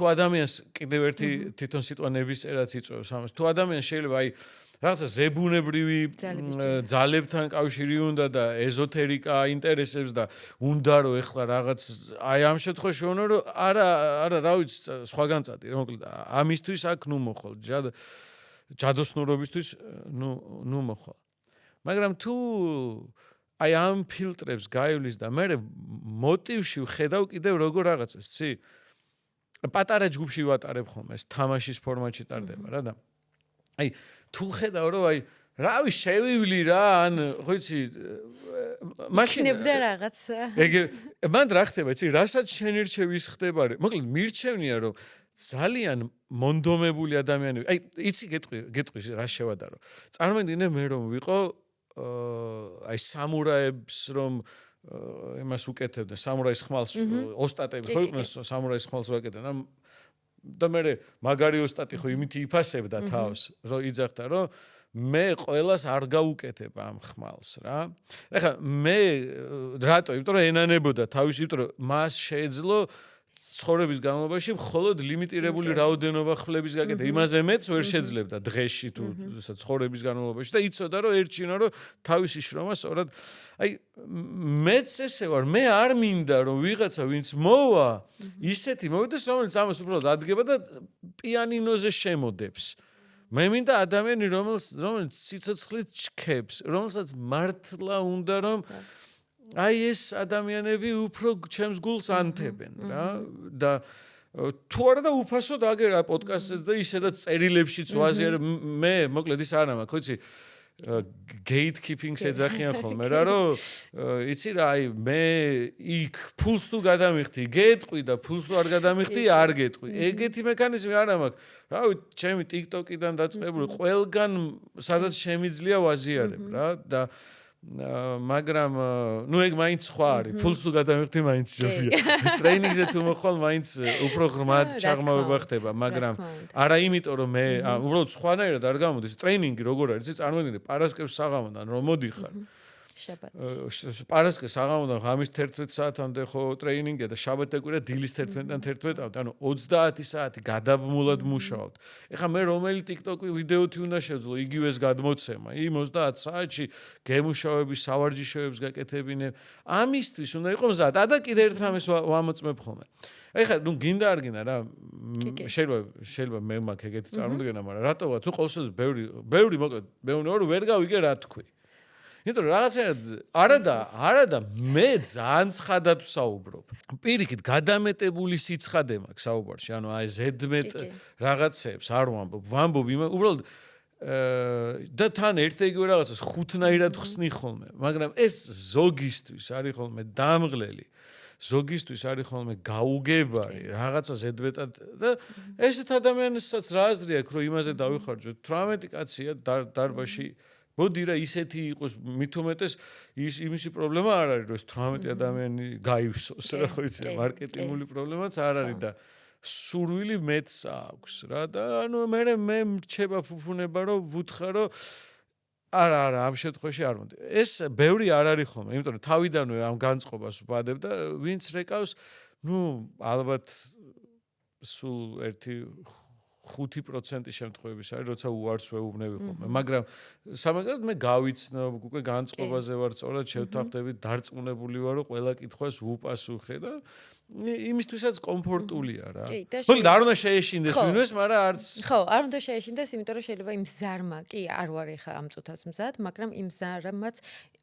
ადამიანს კიდევ ერთი თვითონ სიტყვა ნებისწერაც იწვევს ამას. თუ ადამიანს შეიძლება აი რაღაცა ზებუნებრივი ძალებთან კავშირი უნდა და ეზოთერიკა აინტერესებს და უნდა რომ ეხლა რაღაც აი ამ შემთხვევაში უნდა რომ არა რა ვიცი სხვაგან წადი რა მოკლედ ამისთვის აქ ნუ მოხვალ ჯადოსნურობისთვის ნუ მოხვალ მაგრამ თუ აი ამ ფილტრებს გაივლის და მე მოტივში ვხედავ კიდევ როგორ რაღაცას ცი პატარა ჯგუფში ვატარებ ხოლმე ეს თამაშის ფორმატში ტარდება რა და აი თუ ხედავ რომ აი რავი შევივლი რა ან ხო იცი მაშინ იქნებდა რაღაცა ეგ მან რა ხდება იცი რასაც შენირჩევი ის ხდება მოკლედ მირჩევნია რომ ძალიან მონდომებული ადამიანები აი იცი გეტყვის რა შევადარო წარმოგიდგენე მე რომ ვიყო აი სამურაებს რომ იმას უკეთებდნენ სამურაის ხმალს ოსტატები ხო იყვნენ სამურაის ხმალს რო აკეთებდნენ და მე მაგარი ოსტატი ხო იმით იფასებდა თავს რომ იძახდა რომ მე ყველას არ გაუკეთებ ამ ხმალს რა ეხლა მე რატო იმიტომ რომ ენანებოდა თავის იმიტომ რომ მას შეეძლო ცხოვრების განმავლობაში მხოლოდ ლიმიტირებული რაოდენობა ხმლების გაკეთება იმაზე მეც ვერ შეძლებდა დღეში თუ ცხოვრების განმავლობაში და იცოდა რომ ერჩინა რომ თავისი შრომა სწორად აი მეც ესე ვარ მე არ მინდა რომ ვიღაცა ვინც მოვა ისეთი მოვიდეს რომელიც ამას უბრალოდ ადგება და პიანინოზე შემოდებს მე მინდა ადამიანი რომელიც სიცოცხლით ჩქებს რომელსაც მართლა უნდა რომ აი ეს ადამიანები უფრო ჩემს გულს ანთებენ რა და თუ არა და უფასოდ აგერა პოდკასტებს და ისედაც წერილებშიც ვაზიარ მე მოკლედ ის არ მაქვს ხო იცი gatekeeping-ს ეძახიან ხოლმე რა რომ იცი რა აი მე იქ ფულს თუ გადამიხდი გეტყვი და ფულს თუ არ გადამიხდი არ გეტყვი ეგეთი მექანიზმი არ მაქვს რავი ჩემი TikTok-იდან დაწყებული ყველგან სადაც შემიძლია ვაზიარებ რა და მაგრამ ნუ ეგ მაინც სხვა არის ფულს თუ გადამიხდი მაინც ჯობია ტრეინინგზე თუ მოხვალ მაინც უფრო ღრმად ჩაღმავება ხდება მაგრამ არა იმიტომ რომ მე უბრალოდ სხვანაირად არ გამოდის ტრეინინგი როგორ არის იცი წარმოგიდგენთ პარასკევს საღამოდან რომ მოდიხარ პარასკევს საღამოდან ღამის 11 საათამდე ხო ტრეინინგია და შაბათ-კვირა დილის 11-დან 11-მდე ანუ 30 საათი გადაბმულად მუშაობთ. ეხლა მე რომელი TikTok-ი ვიდეოთი უნდა შევძლო იგივეს გადმოცემა. იმ 30 საათში გემუშავების სავარჯიშოებს გაკეთებინე. ამისთვის უნდა იყო მზად. და კიდე ერთ რამეს ვამოწმებ ხოლმე. ეხლა ნუ გინდა არ გინდა რა შეიძლება მე მაქვს ეგეთი წარმოდგენა, მაგრამ რატოღაც თუ ყოველთვის ბევრი მოკლედ მე უნდა რომ ვერ გავიგე რა თქვი. იმიტომ რომ რაღაცა არადა მე ძალიან ცხადად ვსაუბრობ. პირიქით გადამეტებული სიცხადე მაქვს საუბარში, ანუ აი ზედმეტ რაღაცებს არ ვამბობ უბრალოდ და თან ერთ-ერთი რაღაცას ხუთნაირად ხსნი ხოლმე, მაგრამ ეს ზოგისთვის არის ხოლმე დამღლელი. ზოგისთვის არის ხოლმე გაუგებარი რაღაცა ზედმეტად და ესეთ ადამიანებსაც რა აზრი აქვს რომ იმაზე დავიხარჯოთ 18 კაცია დარბაში მოდი რა ისეთი იყოს მით უმეტეს იმისი პრობლემა არ არის რომ ეს 18 ადამიანი გაივსოს რა ხო იცი მარკეტინგული პრობლემაც არ არის და სურვილი მეც აქვს რა და ანუ მე მრჩება ფუფუნება რომ ვუთხარ რომ არა ამ შემთხვევაში არ მოდი ეს ბევრი არ არის ხოლმე იმიტომ რომ თავიდანვე ამ განწყობას ვბადებ და ვინც რეკავს ალბათ სულ 5% შემთხვევების არის როცა უარს ვეუბნები ხოლმე მაგრამ სამაგერად მე გავიცნობ უკვე განწყობაზე ვარ სწორად შევთანხმდები დარწმუნებული ვარ რომ ყველა კითხვას ვუპასუხე და იმისთვისაც კომფორტულია რა. ბოლო არ უნდა შეეშინდეს ვინმეს, მაგრამ არც ხო, არ უნდა შეეშინდეს, იმიტომ რომ შეიძლება იმ ზარმა კი არ ვარ ხა ამ წუთას მზად, მაგრამ იმ ზარმაც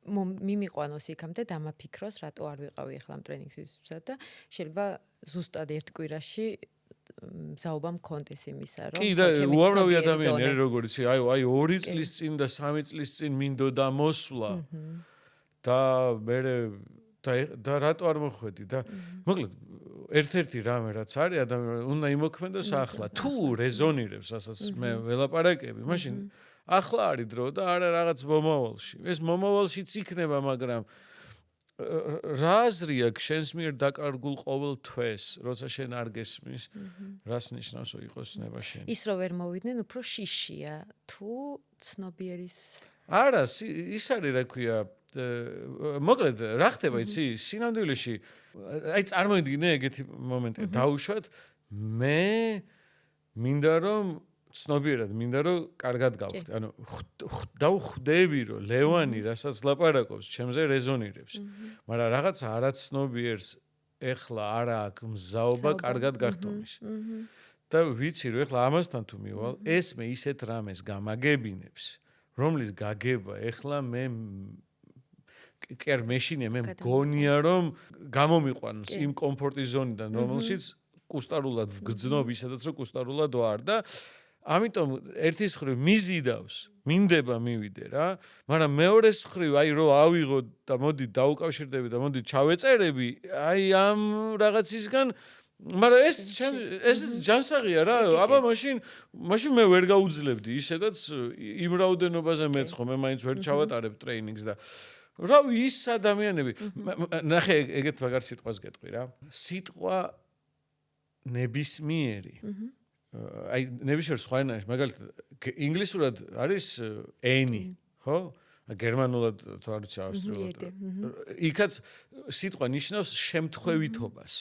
მიმიყვანოს იქამდე დამაფიქროს, რატო არ ვიყავი ახლა ამ ტრენინგის მზად და შეიძლება ზუსტად ერთ კვირაში საუბარ მქონდეს იმისა, რომ კი და უამრავი ადამიანი არის როგორიც აი 2 წლის წინ და 3 წლის წინ მინდოდა მოსვლა და მე და რატო არ მოხვედი და მოკლედ ერთ-ერთი რამე რაც არის ადამიანი უნდა იმოქმედოს ახლა თუ რეზონირებს რასაც მე ველაპარაკები მაშინ ახლა არის დრო და არა რაღაც მომავალში ეს მომავალშიც იქნება მაგრამ რა აზრი აქვს შენს მიერ დაკარგულ ყოველ თვეს როცა შენ არ გესმის რას ნიშნავს რომ იყოს ნება შენ ის რომ ვერ მოვიდნენ უფრო შიშია თუ ცნობიერის არა ის არის რა ქვია მოკლედ რა ხდება იცი სინამდვილეში აი წარმოიდგინე ეგეთი მომენტი დაუშვათ მე მინდა რომ ცნობიერად მინდა რომ კარგად გავხდე ანუ დავხვდები რომ ლევანი რასაც ლაპარაკობს ჩემზე რეზონირებს მაგრამ რაღაც არაცნობიერს ეხლა არა აქვს მზაობა კარგად გახდომის და ვიცი რომ ეხლა ამასთან თუ მივალ ეს მე ისეთ რამეს გამაგებინებს რომლის გაგება ეხლა მე კი არ მეშინია მე მგონია რომ გამომიყვანს იმ კომფორტის ზონიდან რომელშიც კუსტარულად ვგრძნობ ისედაც რომ კუსტარულად ვარ და ამიტომ ერთის მხრივ მიზიდავს მინდება მივიდე რა მაგრამ მეორეს მხრივ აი რომ ავიღო და მოდი დაუკავშირდები და მოდი ჩავეწერები აი ამ რაღაცისგან მაგრამ ეს ჯანსაღია რა აბა მაშინ მე ვერ გაუძლებდი ისედაც იმ რაოდენობაზე მეწყო მე მაინც ვერ ჩავატარებ ტრეინინგს და რა ის ადამიანები ნახე ეგეთ მაგარ სიტყვას გეტყვი რა სიტყვა ნებისმიერი აი ნებისმიერ სხვა ენაში მაგალითად ინგლისურად არის any ხო გერმანულად თუ არ ვიცი ავსტრიულად იქაც სიტყვა ნიშნავს შემთხვევითობას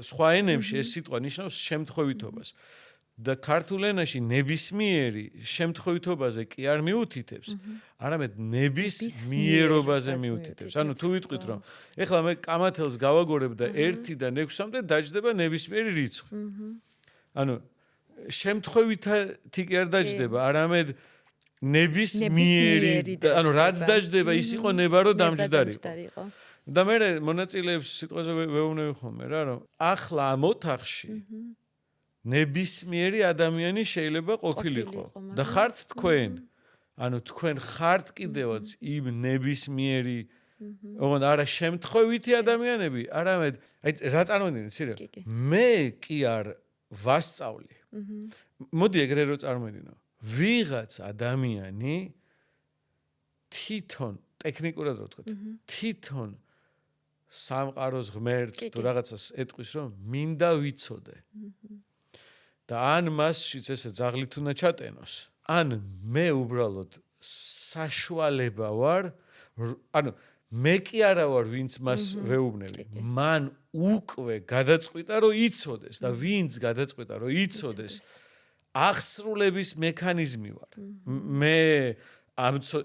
სხვა ენებში ეს სიტყვა ნიშნავს შემთხვევითობას და ქართულ ენაში ნებისმიერი შემთხვევითობაზე კი არ მიუთითებს, არამედ ნებისმიერობაზე მიუთითებს. ანუ თუ ვიტყვით რომ ეხლა მე კამათელს გავაგორებ და 1-დან 6-მდე დაჯდება ნებისმიერი რიცხვი. ანუ შემთხვევითი კი არ დაჯდება, არამედ ნებისმიერი, ანუ რაც დაჯდება ის იყო ნება რომ დამჯდარიყო. და მე მონაწილეებს სიტყვაზე ვეუბნები ხოლმე რა რომ ახლა ამ ოთახში ნებისმიერი ადამიანი შეიძლება ყოფილიყო და ხართ თქვენ. ანუ თქვენ ხართ კიდევაც იმ ნებისმიერი ოღონდ არა შემთხვევითი ადამიანები, არამედ აი რა წარმოიდგინეთ სირე? მე კი არ ვასწავლი. მოდი ეგრე რო წარმოიდგინო. ვიღაც ადამიანი თვითონ ტექნიკურად რო ვთქვათ, თვითონ სამყაროს ღმერთს თუ რაღაცას ეტყვის რომ მინდა ვიცოდე. და ან მასშიც ესე ძაღლით უნდა ჩატენოს, ან მე უბრალოდ საშუალება ვარ, ანუ მე კი არა ვარ ვინც მას ვეუბნები. მან უკვე გადაწყვიტა რომ იცოდეს და ვინც გადაწყვიტა რომ იცოდეს, აღსრულების მექანიზმი ვარ. მე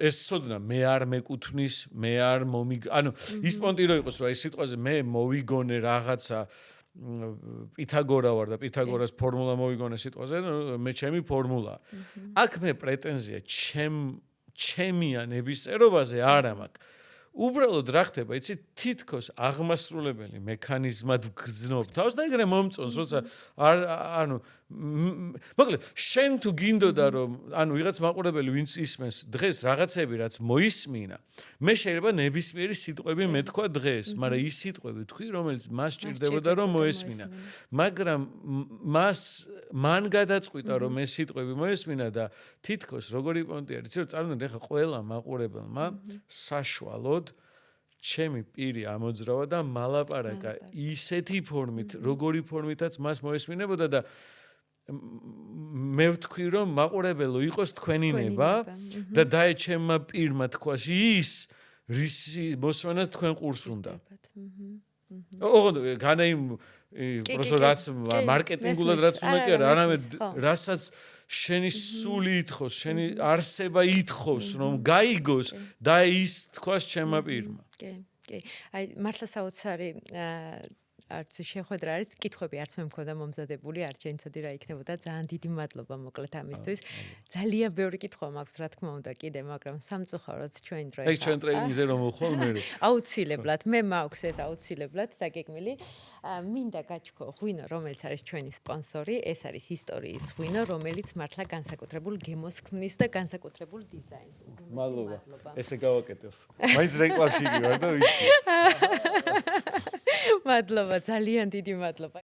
ეს ცოდნა მე არ მეკუთვნის, მე არ ანუ ის პონტი რო იყოს რომ აი სიტყვაზე მე მოვიგონე რაღაცა პითაგორა ვარ და პითაგორას ფორმულა მოვიგონე სიტყვაზე, მე ჩემი ფორმულა. აქ მე პრეტენზია ჩემია ნებისწერობაზე არ მაქვს. უბრალოდ რა ხდება, იცი, თითქოს აღმასრულებელი მექანიზმად გრძნობ თავს და ეგრე მომწონს, როცა ანუ მოკლედ, შენ თუ გინდოდა რომ ანუ ვიღაც მაყურებელი ვინც ისმენს დღეს რაღაცები რაც მოისმინა, მე შეიძლება ნებისმიერი სიტყვები მეთქვა დღეს, მაგრამ ის სიტყვები თქვი, რომელიც მას სჭირდებოდა რომ მოესმინა. მაგრამ მან გადაწყვიტა რომ ეს სიტყვები მოესმინა და თითქოს როგორი პონტი არის, იცი რომ წარმოვიდგინე ხა ყველა მაყურებელმა საშუალოდ ჩემი პირი ამოძრავა და მალაპარაკა ისეთი ფორმით, როგორი ფორმითაც მას მოესმინებოდა და მე ვთქვი რომ მაყურებელო იყოს თქვენი ნება და დაეჩემმა პირმა თქვას ის რის მოსვენას თქვენ ყურს უნდა. ოღონდ განაიმ просто რაც მარკეტინგულად რაც უნდა კი არა, არამედ რასაც შენი სული ითხოვს, შენი არსება ითხოვს რომ გაიგოს და ის თქვას ჩემმა პირმა. კი. აი მართლა საოცარი არც შეხვედრა არის, კითხვები არც მე მქონდა მომზადებული, არც შენცადი რა იქნებოდა. ძალიან დიდი მადლობა მოკლედ ამისთვის. ძალიან ბევრი კითხვა მაქვს, რა თქმა უნდა, კიდე, მაგრამ სამწუხაროდ ჩვენ დრო. აი ჩვენ ტრეინინგზე რომ მოხვალ მე. აუცილებლად, მე მაქვს ეს აუცილებლად დაგეგმილი. მინდა გაჩქო ღვინო, რომელიც არის ჩვენი სპონსორი, ეს არის ისტორიის ღვინო, რომელიც მართლა განსაკუთრებულ გემოს ქმნის და განსაკუთრებულ დიზაინს. მადლობა. ესე გავაკეთებ. მაინც რეკლამში ვარ და ვიცი. მადლობა, ძალიან დიდი მადლობა.